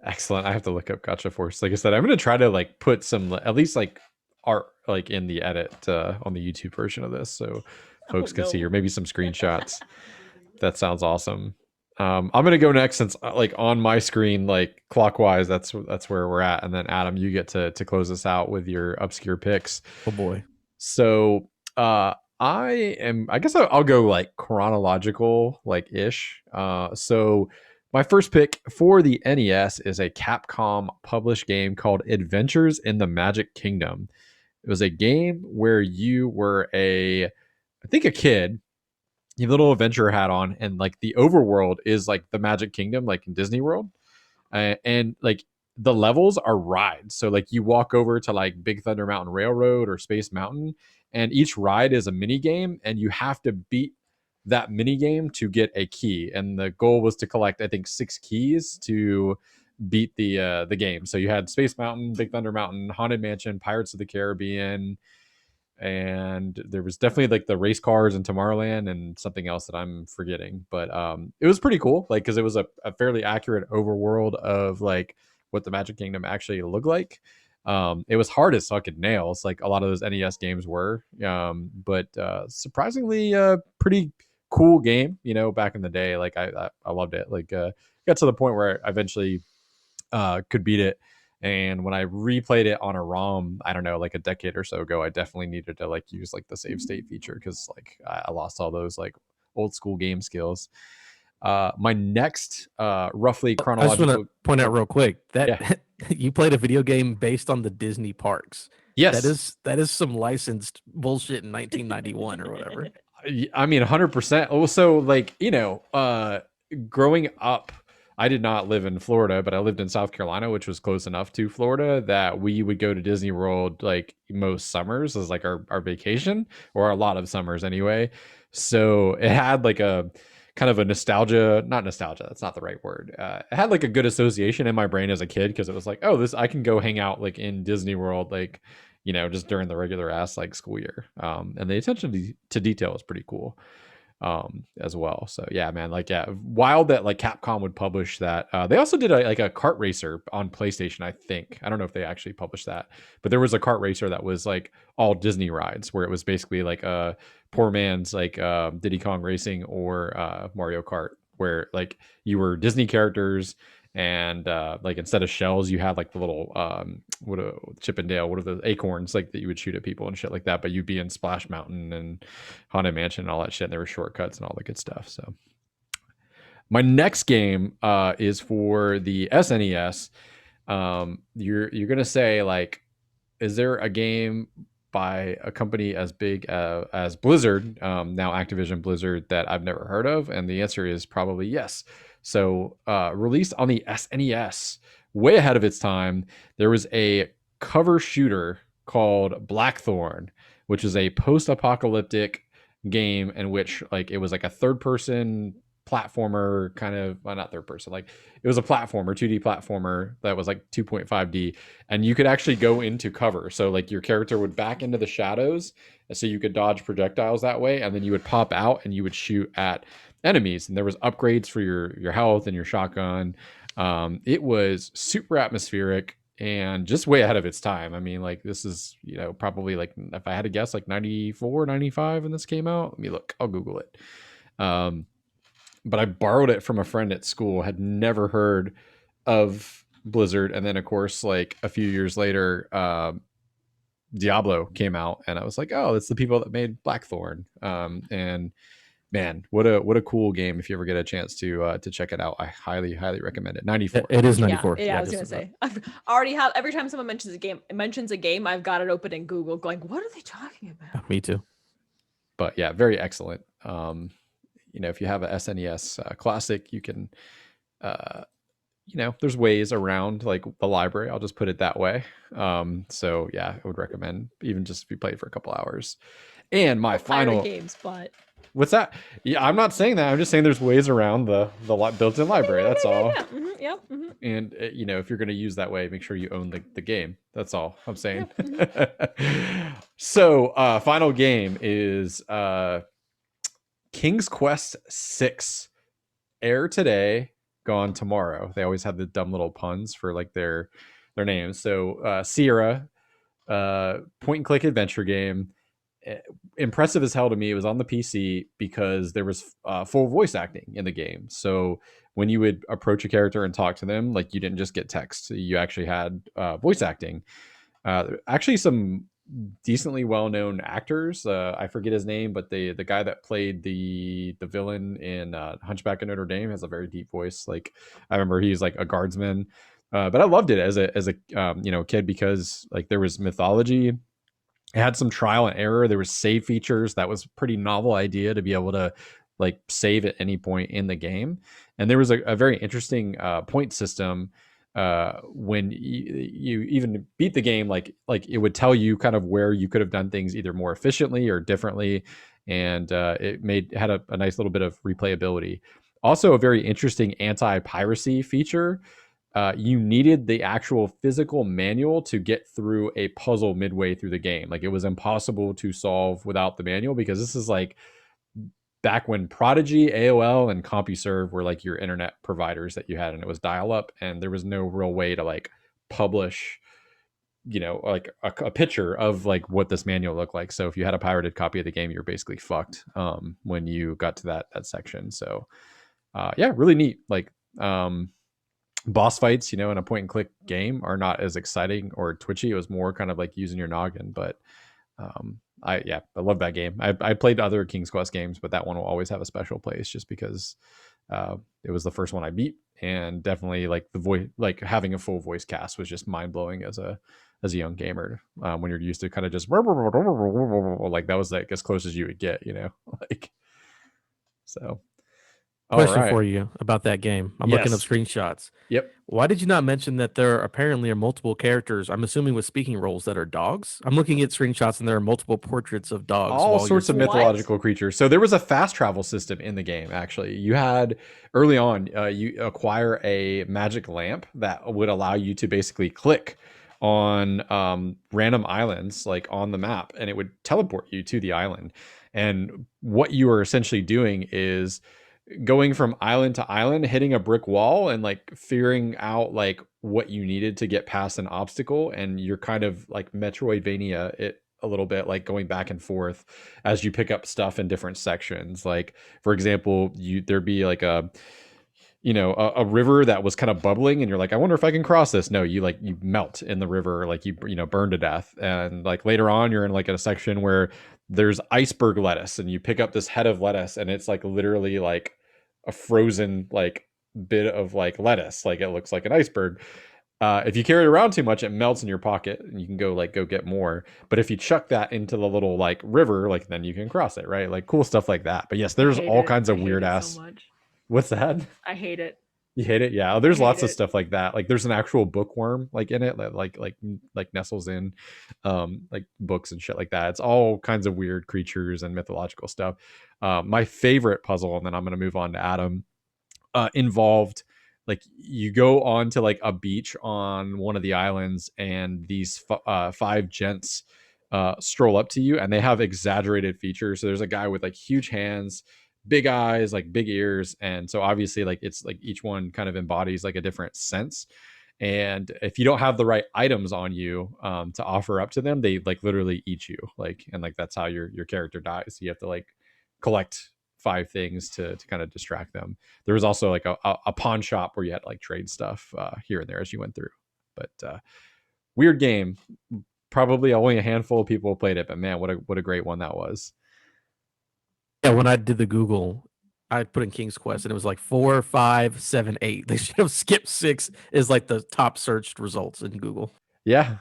Excellent. I have to look up Gotcha Force. Like I said, I'm gonna try to like put some at least like art like in the edit on the YouTube version of this, so folks can see, no. or maybe some screenshots. That sounds awesome. I'm gonna go next since like on my screen, like clockwise, that's where we're at, and then Adam, you get to close us out with your obscure picks. Oh boy. So I guess I'll go like chronological like ish. So my first pick for the NES is a Capcom published game called Adventures in the Magic Kingdom. It was a game where you were I think a kid. You have a little adventure hat on, and like the overworld is like the Magic Kingdom, like in Disney World, and like the levels are rides. So like you walk over to like Big Thunder Mountain Railroad or Space Mountain, and each ride is a mini game, and you have to beat that mini game to get a key. And the goal was to collect, I think, 6 keys to beat the game. So you had Space Mountain, Big Thunder Mountain, Haunted Mansion, Pirates of the Caribbean, and there was definitely like the race cars in Tomorrowland and something else that I'm forgetting. But it was pretty cool, like because it was a fairly accurate overworld of like what the Magic Kingdom actually looked like. It was hard as fucking nails, like a lot of those NES games were, but surprisingly pretty cool game, back in the day. Like I loved it. Like got to the point where I eventually could beat it. And when I replayed it on a ROM, I don't know, like a decade or so ago, I definitely needed to like use like the save state feature because like I lost all those like old school game skills. My next roughly I just chronological. want to point out real quick that Yeah. you played a video game based on the Disney parks. Yes, That is some licensed bullshit in 1991 or whatever. I mean 100%. Also, like, you know, growing up, I did not live in Florida, but I lived in South Carolina, which was close enough to Florida that we would go to Disney World like most summers as like our vacation, or a lot of summers anyway. So it had like a kind of a nostalgia, not nostalgia, that's not the right word. It had like a good association in my brain as a kid because it was like, oh, this, I can go hang out like in Disney World, like, you know, just during the regular ass like school year. And the attention to detail is pretty cool as well. So yeah, man, like, yeah, wild that like Capcom would publish that. They also did like a kart racer on PlayStation, I think. I don't know if they actually published that, but there was a kart racer that was like all Disney rides, where it was basically like a poor man's like Diddy Kong Racing or Mario Kart, where like you were Disney characters. And like instead of shells, you had like the little Chip and Dale, what are the acorns like that you would shoot at people and shit like that. But you'd be in Splash Mountain and Haunted Mansion and all that shit. And there were shortcuts and all the good stuff. So my next game is for the SNES. You're gonna say like, is there a game by a company as big as Blizzard, now Activision Blizzard, that I've never heard of? And the answer is probably yes. So released on the SNES, way ahead of its time, there was a cover shooter called Blackthorne, which is a post-apocalyptic game in which like it was like a third-person platformer kind of, well, not third person, like it was a platformer, 2D platformer that was like 2.5D, and you could actually go into cover. So like your character would back into the shadows, so you could dodge projectiles that way, and then you would pop out and you would shoot at enemies. And there was upgrades for your health and your shotgun. It was super atmospheric and just way ahead of its time. I mean, like this is, you know, probably like, if I had to guess, like 94, 95 when this came out. Let me look, I'll Google it. But I borrowed it from a friend at school, had never heard of Blizzard. And then of course, like a few years later, Diablo came out and I was like, oh, it's the people that made Blackthorne. And man, what a cool game. If you ever get a chance to check it out, I highly recommend it. 94. It is 94. Yeah, I was gonna say. I've already have, every time someone mentions a game, I've got it open in Google going, what are they talking about? Me too. But yeah, very excellent. You know, if you have a SNES classic, you can, you know, there's ways around like the library. I'll just put it that way. So yeah, I would recommend, even just if you play it for a couple hours. And my final games, but what's that? Yeah, I'm not saying that. I'm just saying there's ways around the built-in library. That's all. Yeah. Mm-hmm, yep. Mm-hmm. And you know, if you're going to use that way, make sure you own the game. That's all I'm saying. So final game is King's Quest 6, air today, gone tomorrow. They always have the dumb little puns for like their names. So Sierra, point and click adventure game. Impressive as hell to me. It was on the PC because there was full voice acting in the game. So when you would approach a character and talk to them, like you didn't just get text, you actually had voice acting. Actually, some decently well-known actors. I forget his name, but the guy that played the villain in Hunchback of Notre Dame has a very deep voice. Like I remember he's like a guardsman, but I loved it as a you know, kid because like there was mythology. It had some trial and error. There was save features. That was a pretty novel idea to be able to like save at any point in the game. And there was a very interesting point system when you even beat the game, like it would tell you kind of where you could have done things either more efficiently or differently. And it had a nice little bit of replayability. Also a very interesting anti-piracy feature. You needed the actual physical manual to get through a puzzle midway through the game. Like it was impossible to solve without the manual, because this is like back when Prodigy, AOL, and CompuServe were like your internet providers that you had, and it was dial up, and there was no real way to like publish, you know, like a picture of like what this manual looked like. So if you had a pirated copy of the game, you're basically fucked when you got to that section. So yeah, really neat. Like boss fights, in a point and click game are not as exciting or twitchy. It was more kind of like using your noggin. But I love that game. I played other King's Quest games, but that one will always have a special place just because it was the first one I beat, and definitely like the voice, like having a full voice cast was just mind blowing as a young gamer. When you're used to kind of just like that was like as close as you would get, like so. Question for you about that game. I'm looking up screenshots. Yep. Why did you not mention that there apparently are multiple characters, I'm assuming with speaking roles, that are dogs? I'm looking at screenshots and there are multiple portraits of dogs. All sorts of mythological creatures. So there was a fast travel system in the game, actually. You had, early on, you acquire a magic lamp that would allow you to basically click on random islands like on the map, and it would teleport you to the island. And what you are essentially doing is going from island to island, hitting a brick wall and like figuring out like what you needed to get past an obstacle. And you're kind of like Metroidvania it a little bit, like going back and forth as you pick up stuff in different sections. Like, for example, there'd be like a river that was kind of bubbling and you're like, I wonder if I can cross this. No, you melt in the river, like you burn to death. And like later on, you're in like a section where there's iceberg lettuce and you pick up this head of lettuce and it's like literally like a frozen like bit of like lettuce. Like it looks like an iceberg. If you carry it around too much, it melts in your pocket and you can go get more. But if you chuck that into the little like river, like then you can cross it, right? Like cool stuff like that. But yes, there's all kinds of weird ass. So much. What's that? I hate it. You hate it? Yeah. There's lots of stuff like that. Like there's an actual bookworm like in it that like nestles in like books and shit like that. It's all kinds of weird creatures and mythological stuff. My favorite puzzle, and then I'm going to move on to Adam, involved like you go on to like a beach on one of the islands and these 5 gents stroll up to you and they have exaggerated features. So there's a guy with like huge hands, big eyes, like big ears, and so obviously like it's like each one kind of embodies like a different sense. And if you don't have the right items on you to offer up to them, they like literally eat you, like, and like that's how your character dies. You have to like collect 5 things to kind of distract them. There was also like a pawn shop where you had to like trade stuff here and there as you went through. But weird game. Probably only a handful of people played it, but man, what a great one that was. Yeah, when I did the Google, I put in King's Quest and it was like 4, 5, 7, 8. They should have skipped 6 is like the top searched results in Google. Yeah.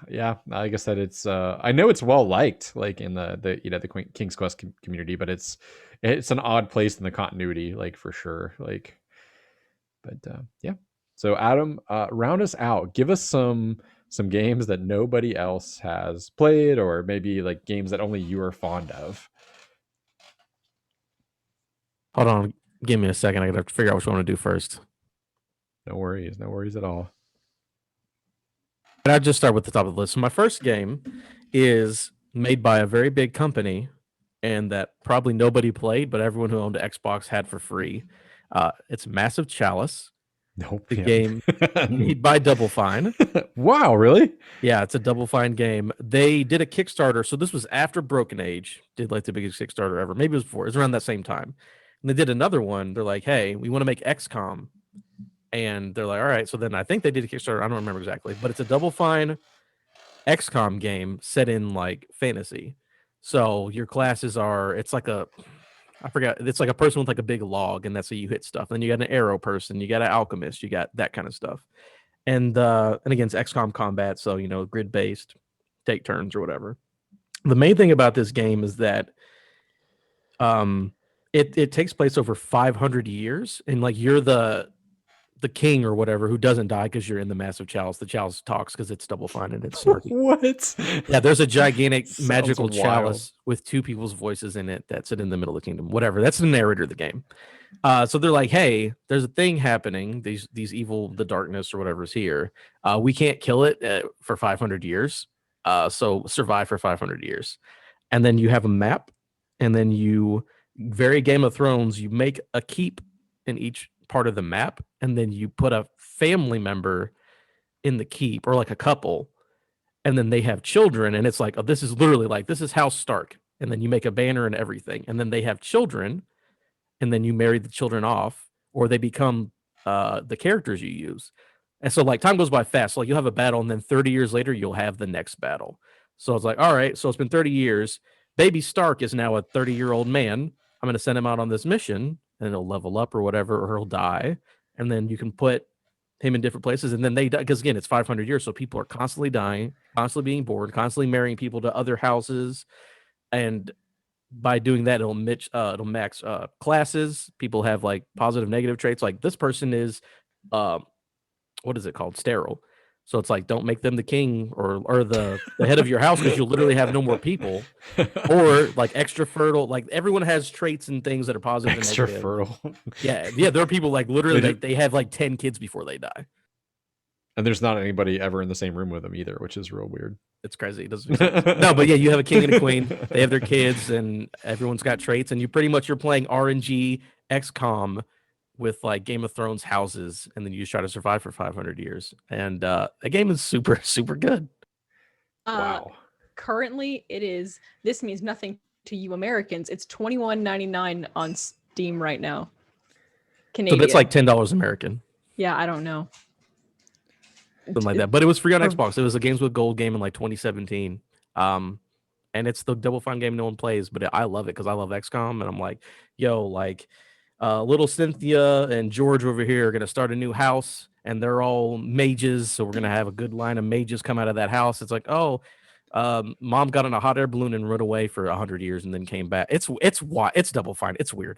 Like I said, it's I know it's well liked, like in the King's Quest community, but it's an odd place in the continuity, like for sure. Like, but yeah. So Adam, round us out. Give us some games that nobody else has played, or maybe like games that only you are fond of. Hold on, give me a second. I gotta figure out what you want to do first. No worries at all. And I'll just start with the top of the list. So my first game is made by a very big company, and that probably nobody played, but everyone who owned an Xbox had for free. It's Massive Chalice. Nope. The game made by Double Fine. Wow, really? Yeah, it's a Double Fine game. They did a Kickstarter. So this was after Broken Age. Did like the biggest Kickstarter ever. Maybe it was before. It was around that same time. And they did another one. They're like, hey, we want to make XCOM. And they're like, all right. So then I think they did a Kickstarter. I don't remember exactly. But it's a Double Fine XCOM game set in like fantasy. So your classes are, it's like I forgot, it's like a person with like a big log, and that's how you hit stuff. Then you got an arrow person, you got an alchemist, you got that kind of stuff. And again, it's XCOM combat, so grid based, take turns or whatever. The main thing about this game is that it takes place over 500 years, and like you're the king or whatever who doesn't die because you're in the Massive Chalice. The chalice talks because it's Double Fine and it's snarky. What? Yeah, there's a gigantic magical chalice with 2 people's voices in it that sit in the middle of the kingdom. Whatever. That's the narrator of the game. So they're like, hey, there's a thing happening. These evil, the darkness or whatever is here. We can't kill it for 500 years. So survive for 500 years. And then you have a map. And then very Game of Thrones, you make a keep in each part of the map, and then you put a family member in the keep, or like a couple, and then they have children, and it's like, oh, this is literally like, this is House Stark, and then you make a banner and everything, and then they have children, and then you marry the children off, or they become the characters you use. And so like time goes by fast. So, like you'll have a battle, and then 30 years later you'll have the next battle. So it's like, all right, so it's been 30 years. Baby Stark is now a 30-year-old man. I'm going to send him out on this mission, and he'll level up or whatever, or he'll die. And then you can put him in different places, and then they die, because again, it's 500 years, so people are constantly dying, constantly being bored, constantly marrying people to other houses, and by doing that, it'll max classes. People have like positive, negative traits. Like this person is, what is it called? Sterile. So it's like, don't make them the king or the head of your house, because you'll literally have no more people. Or like extra fertile. Like everyone has traits and things that are positive. Extra and negative. fertile. Yeah. There are people like literally they have like 10 kids before they die. And there's not anybody ever in the same room with them either, which is real weird. It's crazy. It doesn't make sense. No, but yeah, you have a king and a queen. They have their kids, and everyone's got traits. And you're playing RNG XCOM with like Game of Thrones houses, and then you just try to survive for 500 years. And the game is super, super good. Wow. Currently, it is. This means nothing to you Americans. It's $21.99 on Steam right now. Canadian. So that's like $10 American. Yeah, I don't know. Something like that. But it was free on Xbox. It was a Games with Gold game in like 2017. And it's the Double Fine game no one plays, but I love it because I love XCOM. And I'm like, yo, like little Cynthia and George over here are going to start a new house, and they're all mages. So we're going to have a good line of mages come out of that house. It's like, oh, mom got on a hot air balloon and rode away for 100 years and then came back. It's Double Fine. It's weird.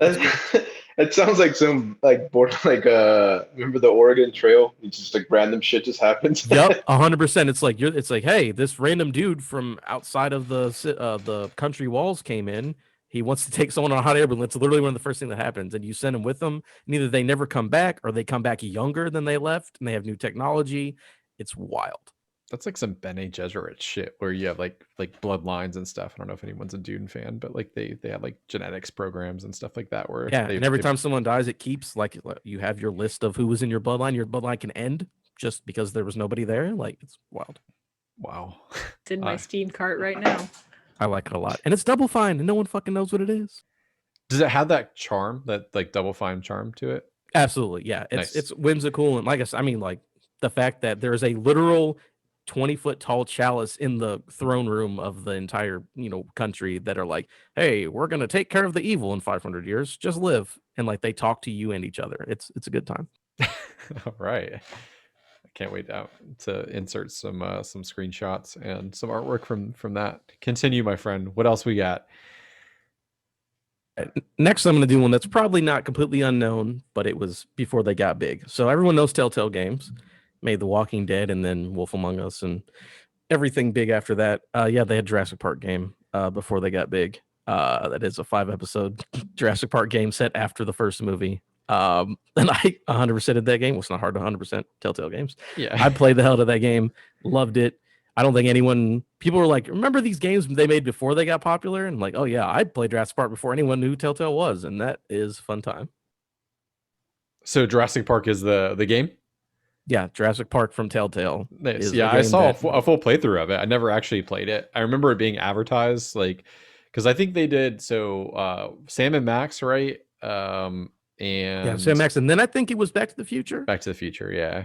It sounds like some remember the Oregon Trail? It's just like random shit just happens. Yep, 100%. It's like, hey, this random dude from outside of the country walls came in. He wants to take someone on a hot air balloon. It's literally one of the first things that happens, and you send them with them. And either they never come back, or they come back younger than they left, and they have new technology. It's wild. That's like some Bene Gesserit shit where you have like bloodlines and stuff. I don't know if anyone's a Dune fan, but like they have like genetics programs and stuff like that where and every time someone dies, it keeps like you have your list of who was in your bloodline. Your bloodline can end just because there was nobody there. Like, it's wild. Wow. It's in my Steam cart right now. I like it a lot. And it's Double Fine, and no one fucking knows what it is. Does it have that charm, that like Double Fine charm to it? Absolutely. Yeah. It's whimsical. And like I mean, like the fact that there is a literal 20-foot tall chalice in the throne room of the entire, country that are like, hey, we're going to take care of the evil in 500 years. Just live. And like they talk to you and each other. It's a good time. All right. I can't wait to insert some screenshots and some artwork from that. Continue, my friend. What else we got? Next, I'm going to do one that's probably not completely unknown, but it was before they got big. So everyone knows Telltale Games. Made The Walking Dead and then Wolf Among Us and everything big after that. They had Jurassic Park game before they got big. That is a 5-episode Jurassic Park game set after the first movie. And I 100% of that game. Well, it's not hard to 100% Telltale Games. Yeah, I played the hell out of that game. Loved it. I don't think people were like, remember these games they made before they got popular? And like, oh yeah, I'd played Jurassic Park before anyone knew who Telltale was. And that is a fun time. So Jurassic Park is the game? Yeah, Jurassic Park from Telltale. Nice. Yeah, I saw a full playthrough of it. I never actually played it. I remember it being advertised, like, because I think they did Sam and Max, right? And Sam Max, and then I think it was Back to the Future. Back to the Future, yeah.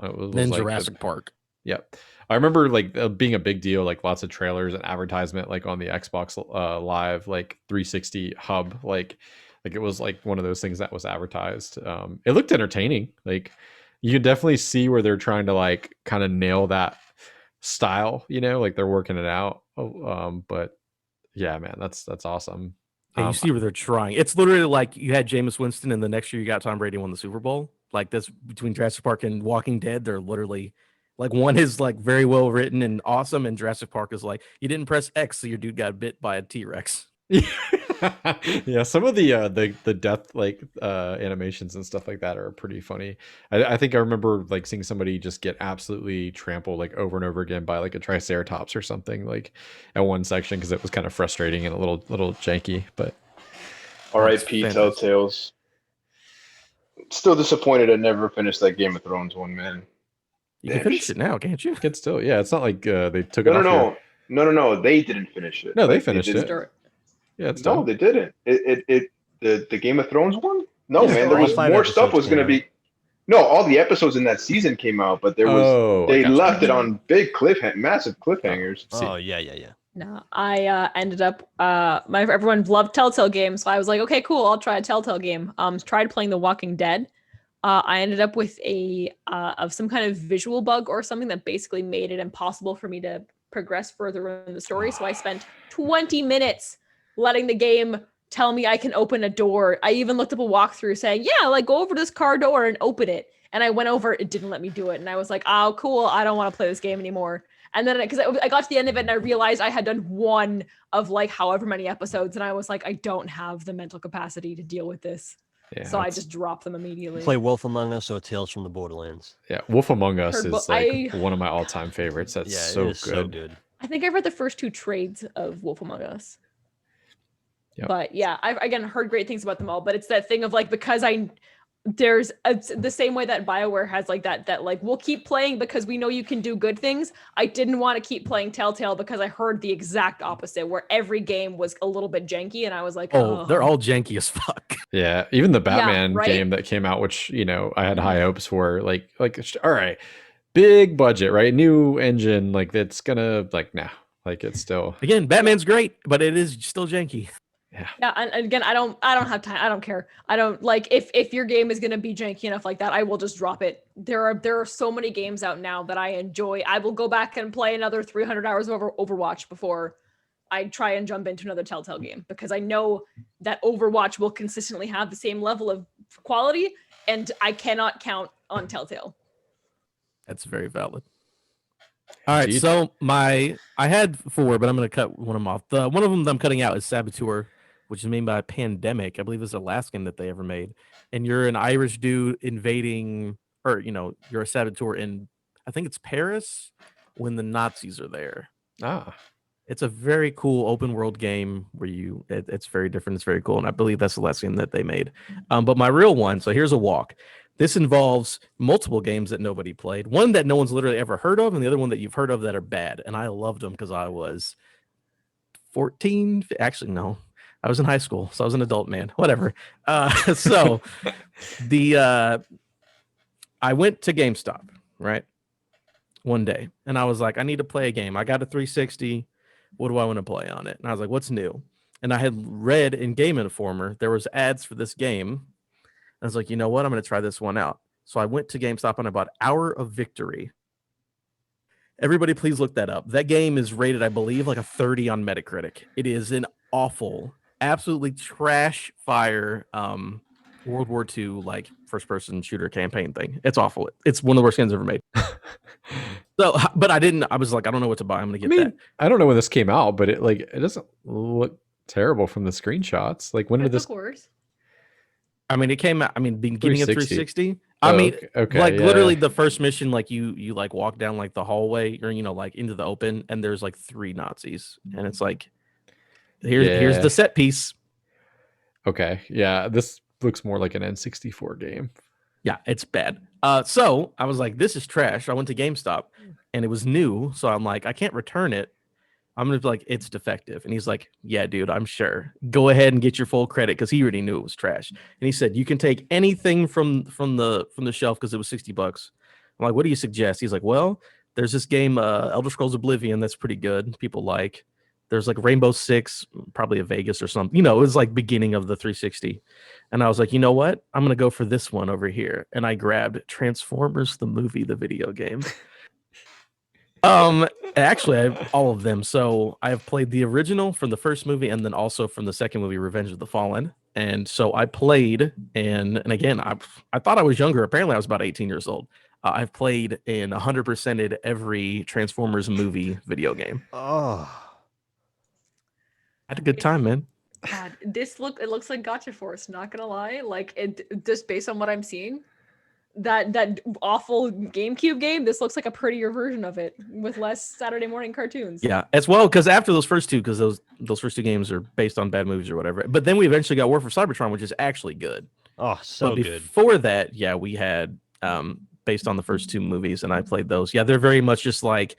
Then like Jurassic Park. Yep. I remember like being a big deal, like lots of trailers and advertisement, like on the Xbox Live, like 360 hub, like it was like one of those things that was advertised. It looked entertaining, like. You can definitely see where they're trying to like kind of nail that style, like they're working it out. But yeah, man, that's awesome. Yeah, you see where they're trying. It's literally like you had Jameis Winston, and the next year you got Tom Brady won the Super Bowl. Like this between Jurassic Park and Walking Dead, they're literally like one is like very well written and awesome, and Jurassic Park is like you didn't press X, so your dude got bit by a T-Rex. Yeah, some of the death like animations and stuff like that are pretty funny. I think I remember like seeing somebody just get absolutely trampled like over and over again by like a triceratops or something like at one section because it was kind of frustrating and a little janky. But R.I.P. Telltales. Still disappointed I never finished that Game of Thrones one, man. You can finish it now, can't you? You can still, yeah. It's not like they took it off. No. They didn't finish it. No, they finished it. Yeah, it's done. No, they didn't. The Game of Thrones one? No, man. There was more stuff was going to be. No, all the episodes in that season came out, but they gotcha. left it on big massive cliffhangers. Oh yeah. No, I ended up everyone loved Telltale games, so I was like, okay, cool, I'll try a Telltale game. Tried playing The Walking Dead. I ended up with of some kind of visual bug or something that basically made it impossible for me to progress further in the story. So I spent 20 minutes letting the game tell me I can open a door. I even looked up a walkthrough saying, yeah, like go over this car door and open it. And I went over, it didn't let me do it. And I was like, oh, cool, I don't want to play this game anymore. And then because I got to the end of it and I realized I had done one of like however many episodes. And I was like, I don't have the mental capacity to deal with this. Yeah, so I just dropped them immediately. Play Wolf Among Us or Tales from the Borderlands. Yeah, Wolf Among Us is like one of my all-time favorites. That's so good. I think I've read the first 2 trades of Wolf Among Us. Yep. But yeah, I've again heard great things about them all. But it's that thing of like, because there's the same way that BioWare has like that like we'll keep playing because we know you can do good things. I didn't want to keep playing Telltale because I heard the exact opposite, where every game was a little bit janky, and I was like, oh, they're all janky as fuck. Yeah, even the Batman right? game that came out, which I had high hopes for, like all right, big budget, right, new engine, like that's gonna like it's still again, Batman's great, but it is still janky. Yeah, and again, I don't have time. I don't care. I don't like if your game is gonna be janky enough like that, I will just drop it. There are so many games out now that I enjoy. I will go back and play another 300 hours of Overwatch before I try and jump into another Telltale game, because I know that Overwatch will consistently have the same level of quality, and I cannot count on Telltale. That's very valid. All right, so I had 4, but I'm going to cut one of them off. One of them that I'm cutting out is Saboteur, which is made by Pandemic. I believe it's the last game that they ever made. And you're an Irish dude invading, or you're a saboteur in, I think it's Paris, when the Nazis are there. It's a very cool open world game where it's very different. It's very cool. And I believe that's the last game that they made. But my real one, so here's a walk. This involves multiple games that nobody played. One that no one's literally ever heard of, and the other one that you've heard of that are bad. And I loved them because I was 14. Actually, no. I was in high school, so I was an adult man. Whatever. So I went to GameStop, right? One day. And I was like, I need to play a game. I got a 360. What do I want to play on it? And I was like, what's new? And I had read in Game Informer, there was ads for this game. I was like, you know what? I'm going to try this one out. So I went to GameStop and I bought Hour of Victory. Everybody, please look that up. That game is rated, I believe, like a 30 on Metacritic. It is an awful, absolutely trash fire World War II like first-person shooter campaign thing. It's awful. It's one of the worst games ever made. So, but I was like, I don't know what to buy. I'm going to get that. I don't know when this came out, but it doesn't look terrible from the screenshots. Like, when did this? I mean, it came out. I mean, beginning of 360. Okay, like literally the first mission, like you like walk down like the hallway, or like into the open, and there's like 3 Nazis, and it's like, here's the set piece. Okay, yeah, this looks more like an N64 game. Yeah, it's bad. So I was like, this is trash. I went to GameStop, and it was new, so I'm like, I can't return it. I'm gonna be like, it's defective. And he's like, yeah, dude, I'm sure. Go ahead and get your full credit, because he already knew it was trash. And he said, you can take anything from the shelf, because it was $60. I'm like, what do you suggest? He's like, well, there's this game, Elder Scrolls Oblivion, that's pretty good. People like. There's like Rainbow Six, probably a Vegas or something. It was like beginning of the 360. And I was like, you know what? I'm gonna go for this one over here. And I grabbed Transformers the movie, the video game. Actually, I have all of them. So I have played the original from the first movie, and then also from the second movie, Revenge of the Fallen. And so I played, and again, I thought I was younger. Apparently, I was about 18 years old. I've played in 100%ed every Transformers movie video game. Oh, I had a good time, man. God, it looks like Gotcha Force. Not gonna lie, like it just based on what I'm seeing. That awful GameCube game, this looks like a prettier version of it with less Saturday morning cartoons. Yeah, as well, because after those first two, because those first 2 games are based on bad movies or whatever. But then we eventually got War for Cybertron, which is actually good. Oh, so good. Before that, yeah, we had based on the first 2 movies, and I played those. Yeah, they're very much just like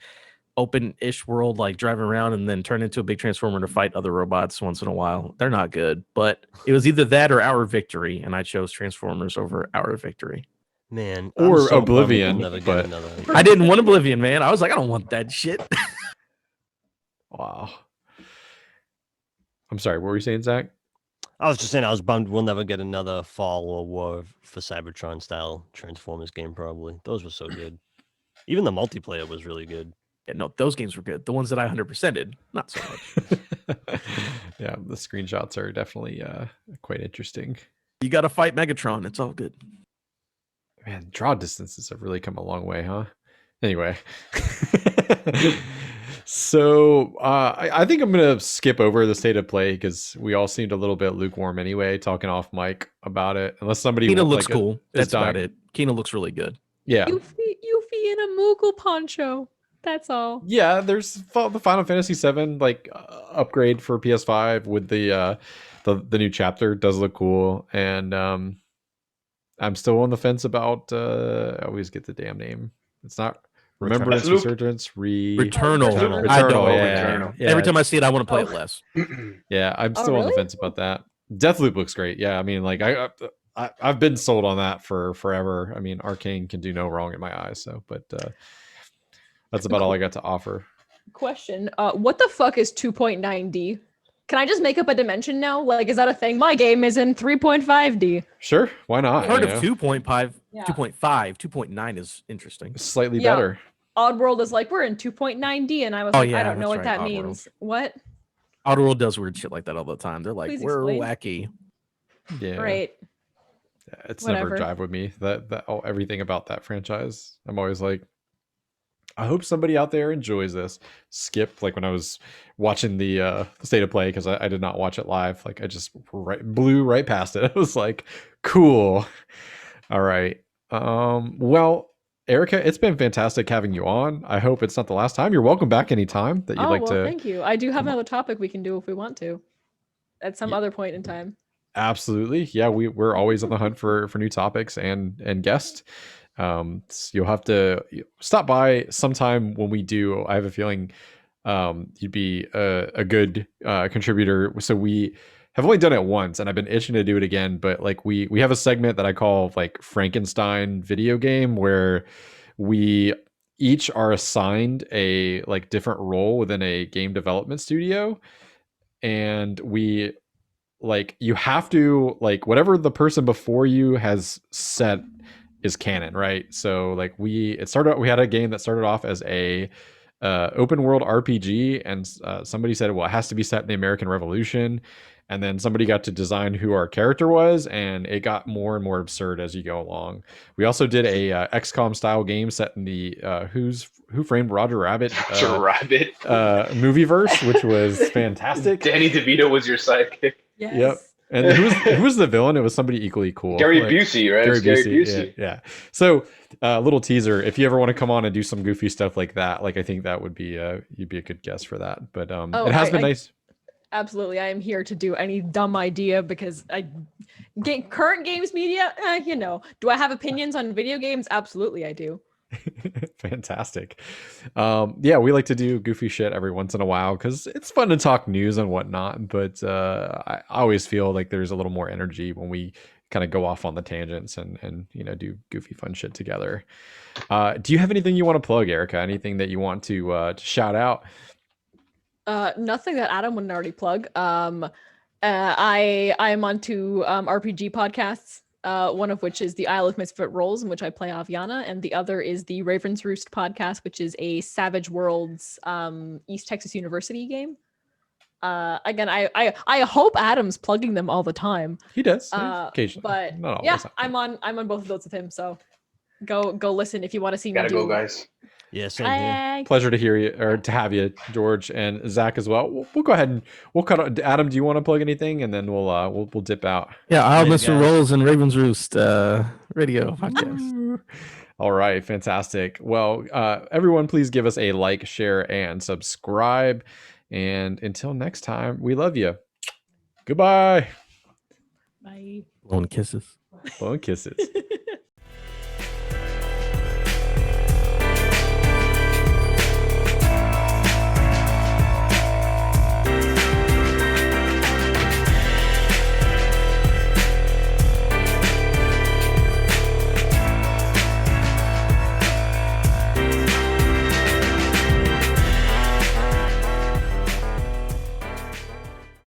open-ish world, like driving around and then turn into a big transformer to fight other robots once in a while. They're not good, but it was either that or Hour of Victory, and I chose Transformers over Hour of Victory. Man, Or I'm so bummed we'll Oblivion, never get but- another. I didn't want Oblivion, man. I was like, I don't want that shit. Wow. I'm sorry, what were you saying, Zach? I was just saying, I was bummed we'll never get another Fall or War for Cybertron style Transformers game. Probably those were so good. Even the multiplayer was really good. Yeah, no, those games were good. The ones that I 100%ed, not so much. Yeah, the screenshots are definitely quite interesting. You got to fight Megatron. It's all good. Man, draw distances have really come a long way, huh? Anyway. So I think I'm going to skip over the state of play because we all seemed a little bit lukewarm anyway, talking off mic about it. Unless somebody Kina wa- looks like, cool. is That's about dying. it. Kina looks really good. Yeah. Yuffie in a Moogle poncho. That's all. Yeah, there's the Final Fantasy VII like upgrade for PS5 with the new chapter does look cool, and I'm still on the fence about I always get the damn name. It's not Remembrance, Deathloop? Resurgence, Returnal. Returnal. I don't. Returnal. Yeah. Every time I see it, I want to play it Oh. less. Yeah, I'm Oh, still on the really? fence about that. Deathloop looks great. Yeah, I mean, like I've been sold on that for forever. I mean, Arcane can do no wrong in my eyes. So, but that's about all I got to offer. Question. What the fuck is 2.9D? Can I just make up a dimension now? Like, is that a thing? My game is in 3.5D. Sure, why not? I've heard you of know? 2.5, Yeah. 2.5, 2.9 is interesting. Slightly Yeah. better. Oddworld is like, we're in 2.9D, and I was Oh, like, yeah, I don't know that's what right, that Oddworld. means. What? Outer World does weird shit like that all the time. They're like, Please we're explain. wacky. Yeah. Great. It's Whatever. never jive with me. Everything about that franchise. I'm always like, I hope somebody out there enjoys this. Skip, like when I was watching the state of play because I did not watch it live. Like I just blew right past it. I was like, cool. All right. Well, Erika, it's been fantastic having you on. I hope it's not the last time. You're welcome back anytime that you'd Oh, like well, to. thank you. I do have come on. another topic we can do if we want to at some Ye- other point in time. Absolutely. Yeah, we're always on the hunt for new topics and guests. So you'll have to stop by sometime when we do. I have a feeling you'd be a good contributor. So we have only done it once and I've been itching to do it again, but like we have a segment that I call like Frankenstein video game where we each are assigned a like different role within a game development studio, and we like you have to like whatever the person before you has set is canon, right? So like we had a game that started off as a open world RPG, and somebody said, well, it has to be set in the American Revolution, and then somebody got to design who our character was, and it got more and more absurd as you go along. We also did a XCOM style game set in the Who Framed Roger Rabbit Rabbit. movieverse, which was fantastic. Danny DeVito was your sidekick. Yes. Yep. And who was the villain? It was somebody equally cool. Gary Like, Busey, right? It's Gary Busey. Yeah. So, little teaser. If you ever want to come on and do some goofy stuff like that, like I think that would be you'd be a good guest for that. But Oh, it has been nice. Absolutely. I am here to do any dumb idea because current games media, you know. Do I have opinions on video games? Absolutely, I do. Fantastic. Yeah, we like to do goofy shit every once in a while because it's fun to talk news and whatnot. But I always feel like there's a little more energy when we kind of go off on the tangents and do goofy fun shit together. Do you have anything you want to plug, Erika? Anything that you want to shout out? Nothing that Adam wouldn't already plug. I'm onto RPG podcasts. One of which is the Isle of Misfit Rolls, in which I play Aviana, and the other is the Raven's Roost podcast, which is a Savage Worlds East Texas University game. Again, I hope Adam's plugging them all the time. He does Occasionally, but not always. yeah, I'm on both of those with him. So go listen if you want to see me. Gotta go, guys. Yeah, same here. Pleasure to hear you or to have you, George and Zach as well. We'll go ahead and we'll cut out. Adam, do you want to plug anything, and then we'll dip out. Yeah, I'll Later, Mr. guys. Rolls and Raven's Roost radio podcast. All right, fantastic. Well, everyone, please give us a like, share, and subscribe. And until next time, we love you. Goodbye. Bye. Blowing kisses. Blowing kisses.